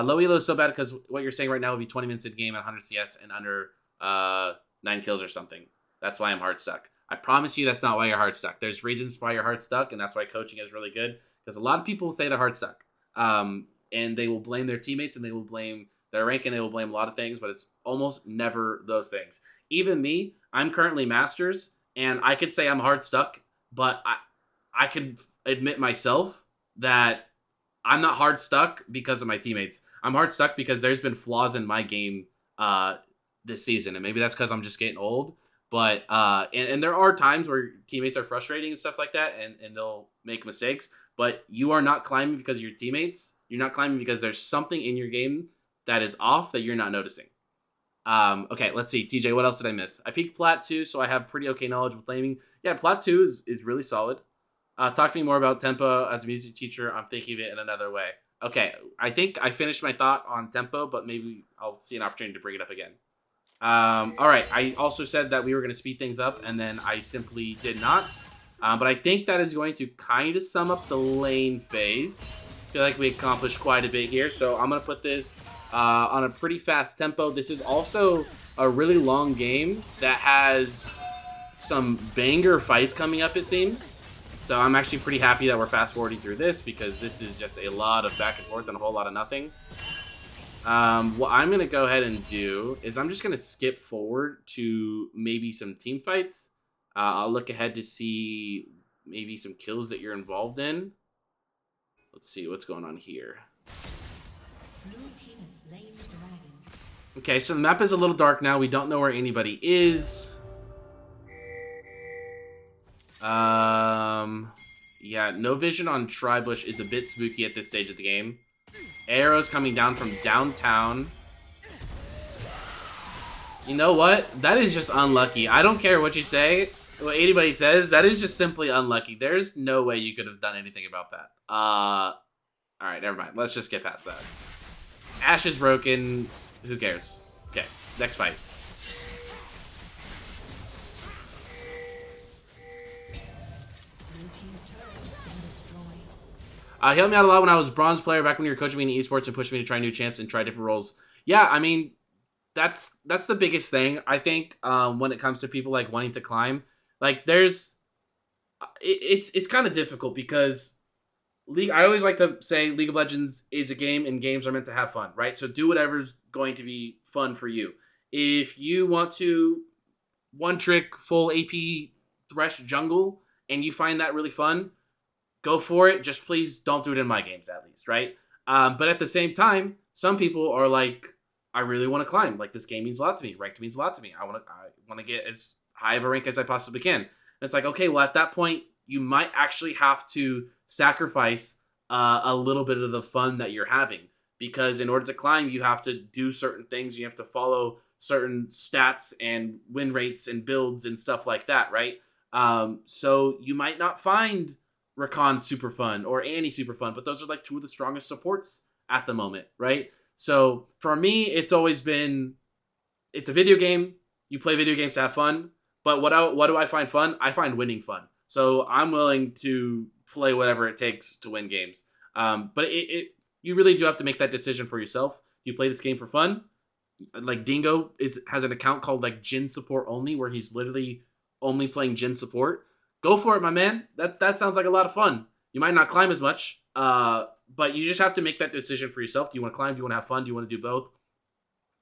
[SPEAKER 1] Low elo is so bad because what you're saying right now would be 20 minutes in game at 100 CS and under 9 kills or something. That's why I'm hard stuck. I promise you that's not why you're hard stuck. There's reasons why you're hard stuck, and that's why coaching is really good, because a lot of people say they're hard stuck. And they will blame their teammates, and they will blame their rank, and they will blame a lot of things, but it's almost never those things. Even me, I'm currently Masters, and I could say I'm hard stuck, but I could admit myself that I'm not hard stuck because of my teammates. I'm hard stuck because there's been flaws in my game this season, and maybe that's because I'm just getting old. But and there are times where teammates are frustrating and stuff like that, and they'll make mistakes. But you are not climbing because of your teammates. You're not climbing because there's something in your game that is off that you're not noticing. Okay, let's see. TJ, what else did I miss? I peaked Plat 2, so I have pretty okay knowledge with flaming. Yeah, Plat 2 is really solid. Talk to me more about tempo as a music teacher. I'm thinking of it in another way. Okay, I think I finished my thought on tempo, but maybe I'll see an opportunity to bring it up again. All right, I also said that we were going to speed things up, and then I simply did not. But I think that is going to kind of sum up the lane phase. I feel like we accomplished quite a bit here, so I'm going to put this on a pretty fast tempo. This is also a really long game that has some banger fights coming up, it seems. So I'm actually pretty happy that we're fast forwarding through this, because this is just a lot of back and forth and a whole lot of nothing. What I'm going to go ahead and do is I'm just going to skip forward to maybe some team fights. I'll look ahead to see maybe some kills that you're involved in. Let's see what's going on here. Okay, so the map is a little dark now. We don't know where anybody is. Yeah, no vision on Tribush is a bit spooky at this stage of the game. Arrows coming down from downtown. You know what? That is just unlucky. I don't care what you say, what anybody says. That is just simply unlucky. There's no way you could have done anything about that. Alright, never mind. Let's just get past that. Ashe is broken. Who cares? Okay, next fight. He helped me out a lot when I was a bronze player, back when you were coaching me in esports and pushing me to try new champs and try different roles. Yeah, I mean, that's the biggest thing, I think, when it comes to people like wanting to climb. Like, it's kind of difficult because I always like to say League of Legends is a game, and games are meant to have fun, right? So do whatever's going to be fun for you. If you want to one trick full AP thresh jungle and you find that really fun, go for it. Just please don't do it in my games, at least, right? But at the same time, some people are like, I really want to climb. Like, this game means a lot to me. Ranked means a lot to me. I want to get as high of a rank as I possibly can. And it's like, okay, well, at that point, you might actually have to sacrifice a little bit of the fun that you're having. Because in order to climb, you have to do certain things. You have to follow certain stats and win rates and builds and stuff like that, right? So you might not find Rakan super fun or Annie super fun, but those are like two of the strongest supports at the moment, right? So for me, it's always been, it's a video game. You play video games to have fun, but what do I find fun? I find winning fun. So I'm willing to play whatever it takes to win games. But you really do have to make that decision for yourself. You play this game for fun. Like Dingo has an account called like Jhin Support Only, where he's literally only playing Jhin Support. Go for it, my man. That sounds like a lot of fun. You might not climb as much, but you just have to make that decision for yourself. Do you want to climb? Do you want to have fun? Do you want to do both?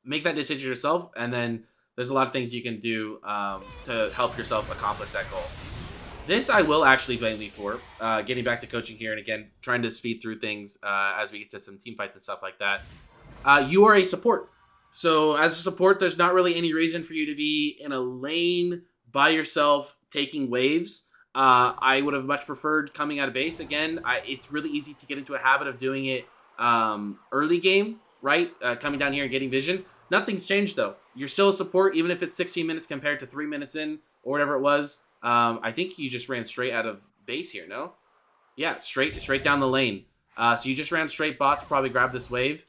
[SPEAKER 1] Make that decision yourself, and then there's a lot of things you can do to help yourself accomplish that goal. This I will actually blame me for, getting back to coaching here, and again, trying to speed through things as we get to some team fights and stuff like that. You are a support. So as a support, there's not really any reason for you to be in a lane by yourself taking waves. I would have much preferred coming out of base. Again, it's really easy to get into a habit of doing it early game, right? Coming down here and getting vision. Nothing's changed, though. You're still a support, even if it's 16 minutes compared to 3 minutes in, or whatever it was. I think you just ran straight out of base here, no? Yeah, straight down the lane. So you just ran straight bot to probably grab this wave.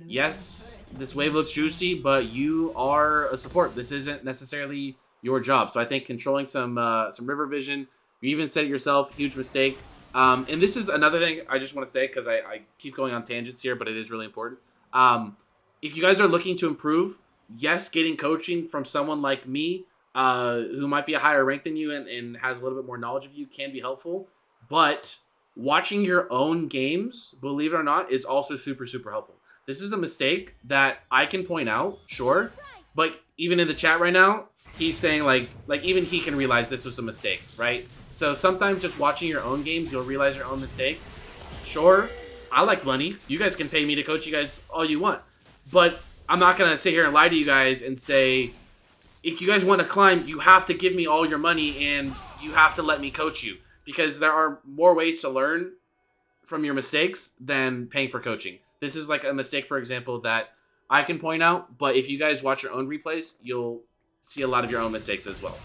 [SPEAKER 1] Yes, this wave looks juicy, but you are a support. This isn't necessarily your job. So I think controlling some river vision. You even said it yourself, huge mistake. And this is another thing I just want to say, because I keep going on tangents here, but it is really important. If you guys are looking to improve, yes, getting coaching from someone like me, who might be a higher rank than you and has a little bit more knowledge of you, can be helpful. But watching your own games, believe it or not, is also super, super helpful. This is a mistake that I can point out, sure, but even in the chat right now, he's saying like even he can realize this was a mistake, right? So sometimes just watching your own games, you'll realize your own mistakes. Sure, I like money. You guys can pay me to coach you guys all you want, but I'm not gonna sit here and lie to you guys and say, if you guys want to climb, you have to give me all your money and you have to let me coach you, because there are more ways to learn from your mistakes than paying for coaching. This is like a mistake, for example, that I can point out, but if you guys watch your own replays, you'll see a lot of your own mistakes as well.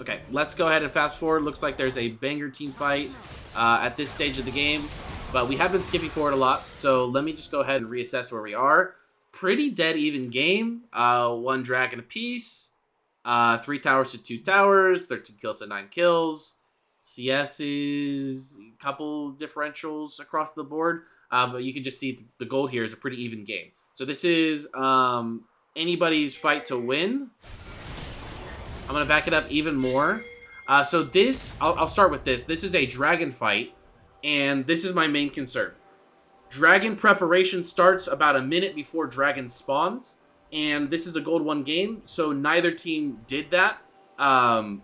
[SPEAKER 1] Okay, let's go ahead and fast forward. Looks like there's a banger team fight at this stage of the game, but we have been skipping forward a lot, so let me just go ahead and reassess where we are. Pretty dead even game. 1 dragon apiece, 3 towers to 2 towers, 13 kills to 9 kills. CS is a couple differentials across the board, but you can just see the gold here is a pretty even game. So this is anybody's fight to win. I'm going to back it up even more. So this, I'll start with this. This is a dragon fight, and this is my main concern. Dragon preparation starts about a minute before dragon spawns, and this is a gold 1 game, so neither team did that. And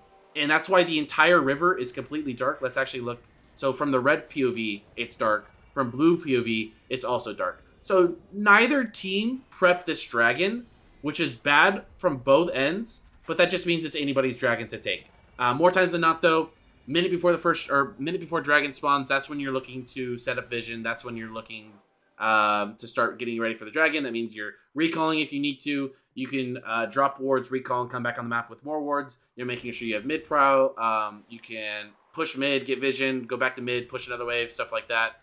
[SPEAKER 1] that's why the entire river is completely dark. Let's actually look. So from the red POV, it's dark. From blue POV, it's also dark. So neither team prepped this dragon, which is bad from both ends, but that just means it's anybody's dragon to take. More times than not, though, minute before dragon spawns, that's when you're looking to set up vision. That's when you're looking to start getting ready for the dragon. That means you're recalling if you need to. You can drop wards, recall, and come back on the map with more wards. You're making sure you have mid prow. You can push mid, get vision, go back to mid, push another wave, stuff like that.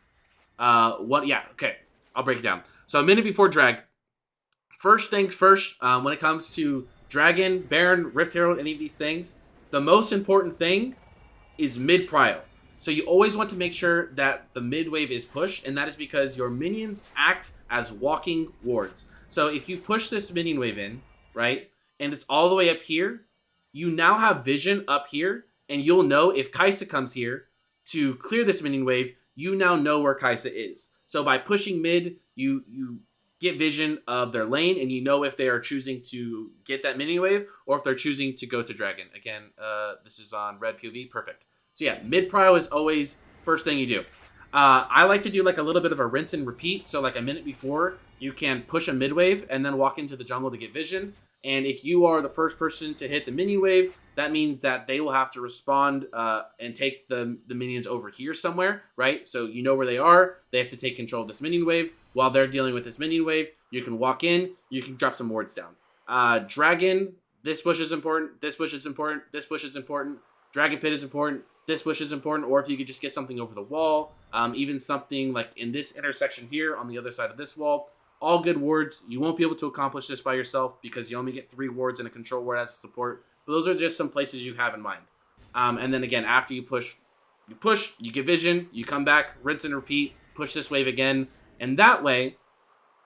[SPEAKER 1] Okay, I'll break it down. So a minute before drag. First things first, when it comes to dragon, baron, rift herald, any of these things, the most important thing is mid prio. So you always want to make sure that the mid wave is pushed, and that is because your minions act as walking wards. So if you push this minion wave in, right, and it's all the way up here, you now have vision up here, and you'll know if Kai'Sa comes here to clear this minion wave, you now know where Kai'Sa is. So by pushing mid, you get vision of their lane, and you know if they are choosing to get that minion wave or if they're choosing to go to dragon. Again, this is on red POV, perfect. So yeah, mid prio is always first thing you do. I like to do like a little bit of a rinse and repeat. So like a minute before, you can push a mid wave and then walk into the jungle to get vision. And if you are the first person to hit the minion wave, that means that they will have to respond and take the minions over here somewhere, right? So you know where they are. They have to take control of this minion wave. While they're dealing with this minion wave, you can walk in, you can drop some wards down. Dragon, this bush is important, this bush is important, this bush is important, dragon pit is important, this bush is important, or if you could just get something over the wall, even something like in this intersection here on the other side of this wall, all good wards. You won't be able to accomplish this by yourself because you only get 3 wards and a control ward as support, but those are just some places you have in mind. And then again, after you push, you get vision, you come back, rinse and repeat, push this wave again, and that way,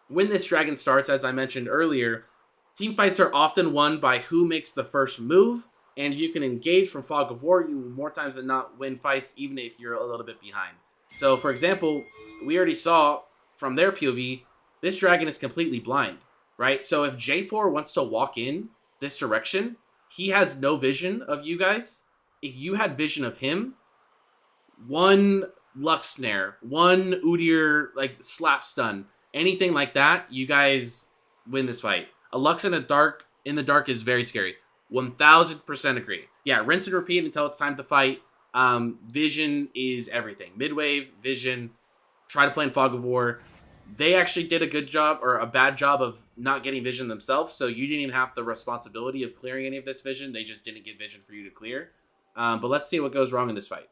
[SPEAKER 1] when this dragon starts, as I mentioned earlier, team fights are often won by who makes the first move, and you can engage from Fog of War. You will more times than not win fights, even if you're a little bit behind. So, for example, we already saw from their POV, this dragon is completely blind, right? So if J4 wants to walk in this direction, he has no vision of you guys. If you had vision of him, 1 Lux Snare, 1 Udyr, like, slap stun, anything like that, you guys win this fight. A Lux in the dark is very scary. 1000% agree. Yeah, rinse and repeat until it's time to fight. Vision is everything. Midwave, vision, try to play in Fog of War. They actually did a good job or a bad job of not getting vision themselves, so you didn't even have the responsibility of clearing any of this vision. They just didn't get vision for you to clear. But let's see what goes wrong in this fight.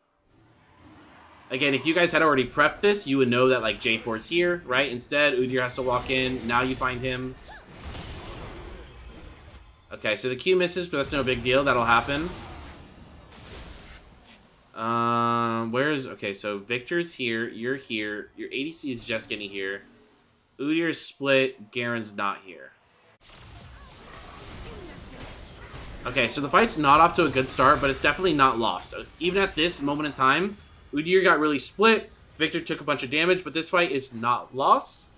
[SPEAKER 1] Again, if you guys had already prepped this, you would know that, like, J4's here, right? Instead, Udyr has to walk in. Now you find him. Okay, so the Q misses, but that's no big deal. That'll happen. Okay, so Victor's here. You're here. Your ADC is just getting here. Udyr's split. Garen's not here. Okay, so the fight's not off to a good start, but it's definitely not lost. Even at this moment in time, Udyr got really split. Victor took a bunch of damage, but this fight is not lost.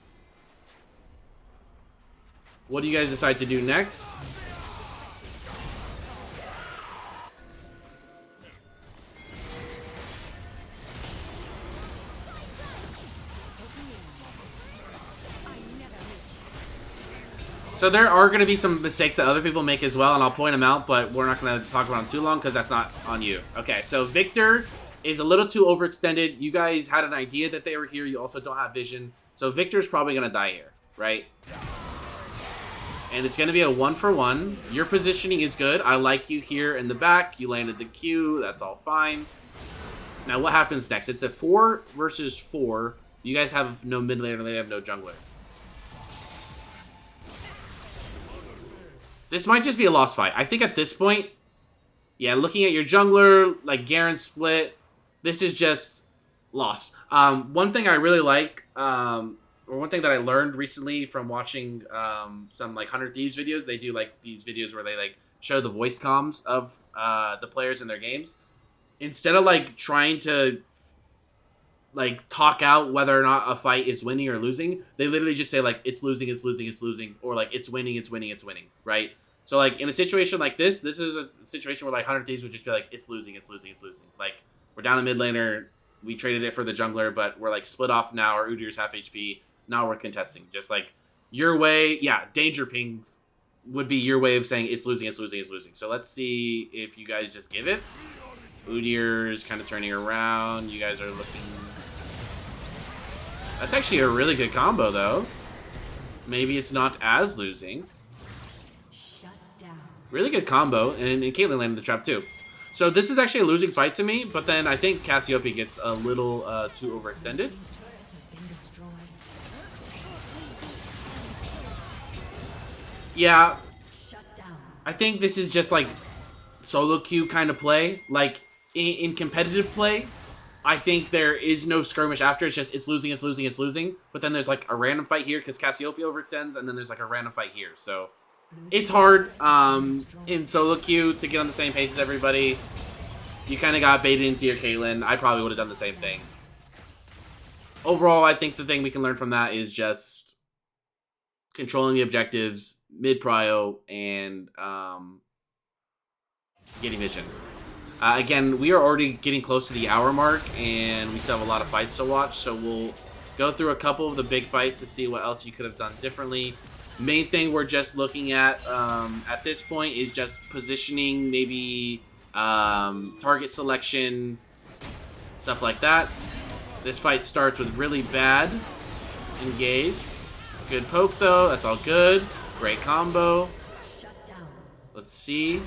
[SPEAKER 1] What do you guys decide to do next? So there are going to be some mistakes that other people make as well, and I'll point them out, but we're not going to talk about them too long because that's not on you. Okay, so Victor is a little too overextended. You guys had an idea that they were here. You also don't have vision. So Victor's probably going to die here, right? And it's going to be a 1-for-1. Your positioning is good. I like you here in the back. You landed the Q. That's all fine. Now what happens next? It's a 4 versus 4. You guys have no mid laner. They have no jungler. This might just be a lost fight. I think at this point, yeah, looking at your jungler, like Garen split, this is just lost. One thing I really like, or one thing that I learned recently from watching some like 100 Thieves videos, they do like these videos where they like show the voice comms of the players in their games. Instead of like trying to like talk out whether or not a fight is winning or losing, they literally just say like it's losing, it's losing, it's losing, or like it's winning, it's winning, it's winning, right? So like in a situation like this is a situation where like 100 Thieves would just be like it's losing, it's losing, it's losing. Like we're down a mid laner, we traded it for the jungler, but we're like split off now, or Udyr's half HP, not worth contesting. Just like your way, yeah, danger pings would be your way of saying it's losing, it's losing, it's losing. So let's see if you guys just give it. Udyr is kind of turning around. You guys are looking. That's actually a really good combo, though. Maybe it's not as losing. Really good combo, and Caitlyn landed the trap, too. So this is actually a losing fight to me, but then I think Cassiopeia gets a little too overextended. Yeah, I think this is just like solo queue kind of play. Like, in competitive play, I think there is no skirmish after. It's just, it's losing, it's losing, it's losing. But then there's like a random fight here because Cassiopeia overextends, and then there's like a random fight here. So it's hard in solo queue to get on the same page as everybody. You kind of got baited into your Caitlyn. I probably would have done the same thing. Overall, I think the thing we can learn from that is just controlling the objectives, mid-prio, and getting vision. Again, we are already getting close to the hour mark, and we still have a lot of fights to watch, so we'll go through a couple of the big fights to see what else you could have done differently. Main thing we're just looking at this point is just positioning, maybe target selection, stuff like that. This fight starts with really bad engage. Good poke, though. That's all good. Great combo. Let's see.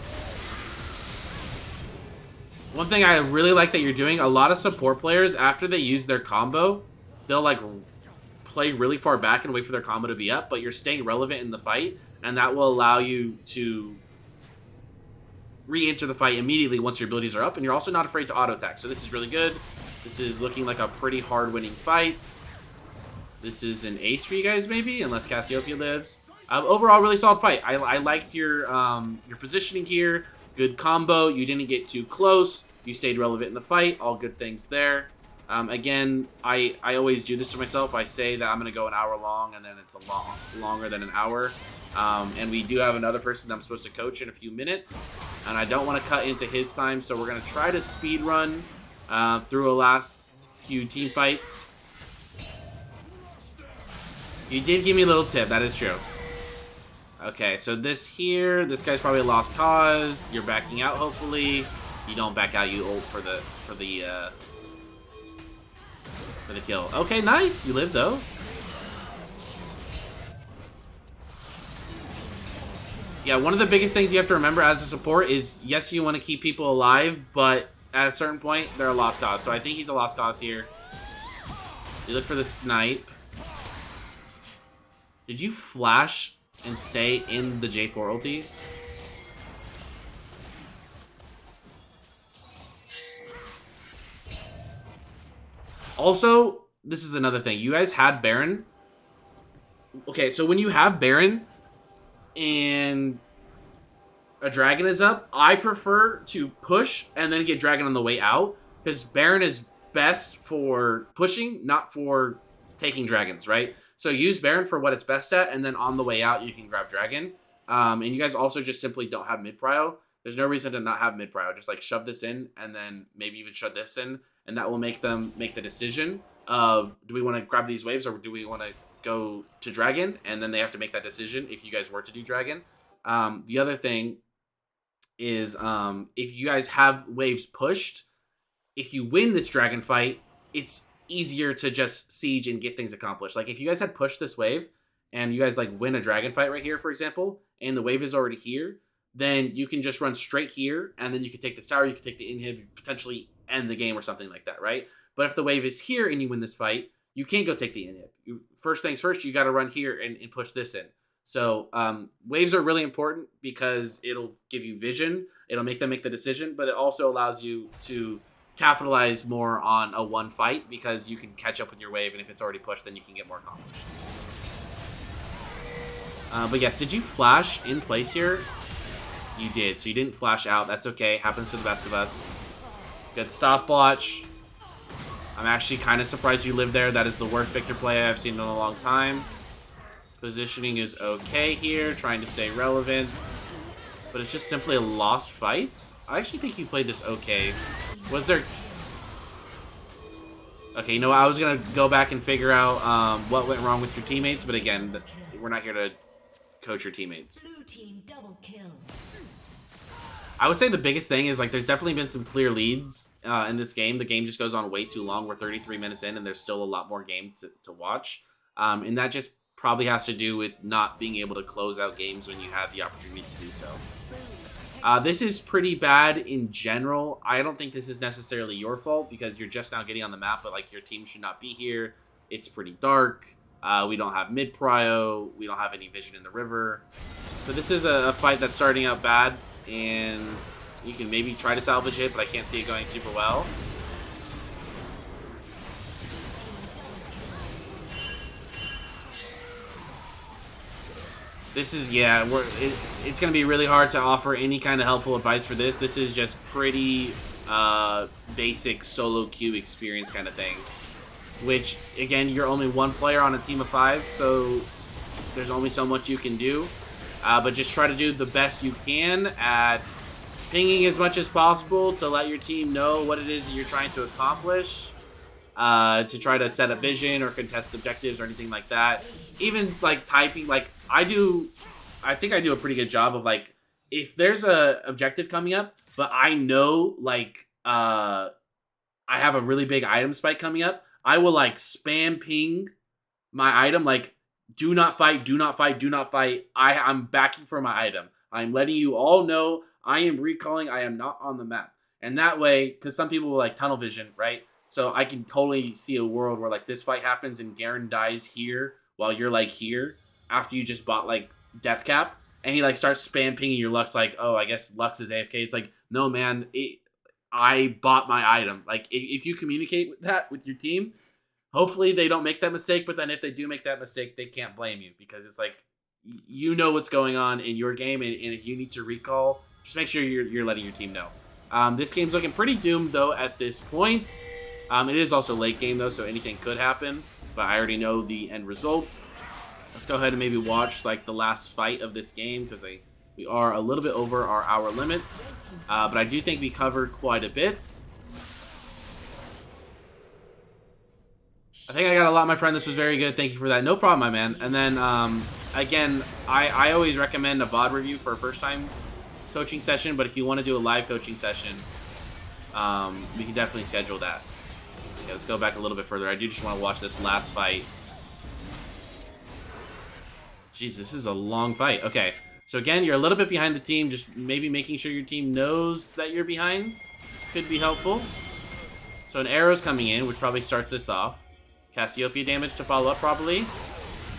[SPEAKER 1] One thing I really like that you're doing, a lot of support players, after they use their combo, they'll like play really far back and wait for their combo to be up, but you're staying relevant in the fight, and that will allow you to re-enter the fight immediately once your abilities are up, and you're also not afraid to auto-attack, so this is really good. This is looking like a pretty hard-winning fight. This is an ace for you guys, maybe, unless Cassiopeia lives. Overall, really solid fight. I liked your positioning here. Good combo. You didn't get too close. You stayed relevant in the fight. All good things there. Again, I always do this to myself. I say that I'm going to go an hour long, and then it's longer than an hour. And we do have another person that I'm supposed to coach in a few minutes, and I don't want to cut into his time, so we're going to try to speed run through a last few team fights. You did give me a little tip. That is true. Okay, so this here, this guy's probably a lost cause. You're backing out, hopefully. You don't back out, you ult for the kill. Okay, nice. You live though. Yeah, one of the biggest things you have to remember as a support is, yes, you want to keep people alive, but at a certain point, they're a lost cause. So I think he's a lost cause here. You look for the snipe. Did you flash and stay in the J4 ulti? Also, this is another thing. You guys had Baron. Okay, so when you have Baron and a dragon is up, I prefer to push and then get dragon on the way out, because Baron is best for pushing, not for taking dragons, right? So use Baron for what it's best at, and then on the way out, you can grab dragon. And you guys also just simply don't have mid-prio. There's no reason to not have mid-prio. Just like shove this in, and then maybe even shove this in, and that will make them make the decision of, do we want to grab these waves or do we want to go to dragon? And then they have to make that decision if you guys were to do dragon. The other thing is, if you guys have waves pushed, if you win this dragon fight, it's easier to just siege and get things accomplished. Like if you guys had pushed this wave and you guys like win a dragon fight right here, for example, and the wave is already here, then you can just run straight here, and then you can take this tower, you can take the inhib, potentially end the game or something like that, right? But if the wave is here and you win this fight, you can't go take the inhib. First things first, you got to run here and push this in. So waves are really important because it'll give you vision. It'll make them make the decision, but it also allows you to capitalize more on a one fight because you can catch up with your wave, and if it's already pushed, then you can get more accomplished. But yes, did you flash in place here? You did, so you didn't flash out. That's okay. Happens to the best of us. Good stopwatch. I'm actually kind of surprised you live there. That is the worst Victor play I've seen in a long time. Positioning is okay here. Trying to stay relevant. But it's just simply a lost fight. I actually think you played this okay. Was there... Okay, you know what? I was going to go back and figure out what went wrong with your teammates. But again, we're not here to coach your teammates.
[SPEAKER 2] Blue team double kill.
[SPEAKER 1] I would say the biggest thing is, like, there's definitely been some clear leads in this game. The game just goes on way too long. We're 33 minutes in, and there's still a lot more game to watch. And that just probably has to do with not being able to close out games when you have the opportunities to do so. This is pretty bad in general. I don't think this is necessarily your fault because you're just now getting on the map, but, like, your team should not be here. It's pretty dark. We don't have mid-prio. We don't have any vision in the river. So this is a fight that's starting out bad. And you can maybe try to salvage it, but I can't see it going super well. This is, yeah, it's going to be really hard to offer any kind of helpful advice for this. This is just pretty basic solo queue experience kind of thing. Which, again, you're only one player on a team of 5, so there's only so much you can do. But just try to do the best you can at pinging as much as possible to let your team know what it is that you're trying to accomplish. To try to set up vision or contest objectives or anything like that. Even, like, typing, like, I think I do a pretty good job of, like, if there's a objective coming up, but I know, like, I have a really big item spike coming up, I will, like, spam ping my item, like, do not fight, do not fight, do not fight. I'm backing for my item. I'm letting you all know I am recalling, I am not on the map. And that way, because some people will like tunnel vision, right? So I can totally see a world where like this fight happens and Garen dies here while you're like here after you just bought like death cap. And he like starts spam pinging your Lux like, oh, I guess Lux is AFK. It's like, no, man, I bought my item. Like if you communicate with that with your team, hopefully they don't make that mistake, but then if they do make that mistake, they can't blame you because it's like, you know what's going on in your game, and if you need to recall, just make sure you're letting your team know. This game's looking pretty doomed, though, at this point. It is also late game, though, so anything could happen, but I already know the end result. Let's go ahead and maybe watch, like, the last fight of this game, because we are a little bit over our hour limits, but I do think we covered quite a bit. I think I got a lot, my friend. This was very good. Thank you for that. No problem, my man. And then, again, I always recommend a VOD review for a first-time coaching session, but if you want to do a live coaching session, we can definitely schedule that. Okay, let's go back a little bit further. I do just want to watch this last fight. Jeez, this is a long fight. Okay, so again, you're a little bit behind the team, just maybe making sure your team knows that you're behind. could be helpful. So an arrow's coming in, which probably starts this off. Cassiopeia damage to follow up, probably.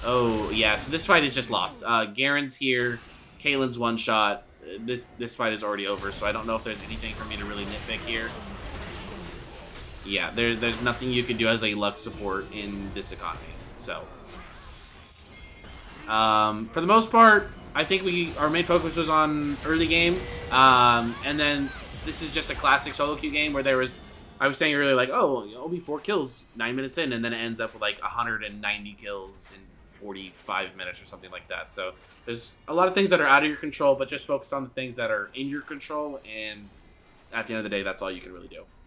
[SPEAKER 1] Oh, yeah, so this fight is just lost. Garen's here. Kalen's one shot. This fight is already over, so I don't know if there's anything for me to really nitpick here. Yeah, there's nothing you can do as a Lux support in this economy. So, for the most part, I think our main focus was on early game, and then this is just a classic solo queue game where I was saying earlier, like, oh, only 4 kills 9 minutes in, and then it ends up with like 190 kills in 45 minutes or something like that. So there's a lot of things that are out of your control, but just focus on the things that are in your control, and at the end of the day, that's all you can really do.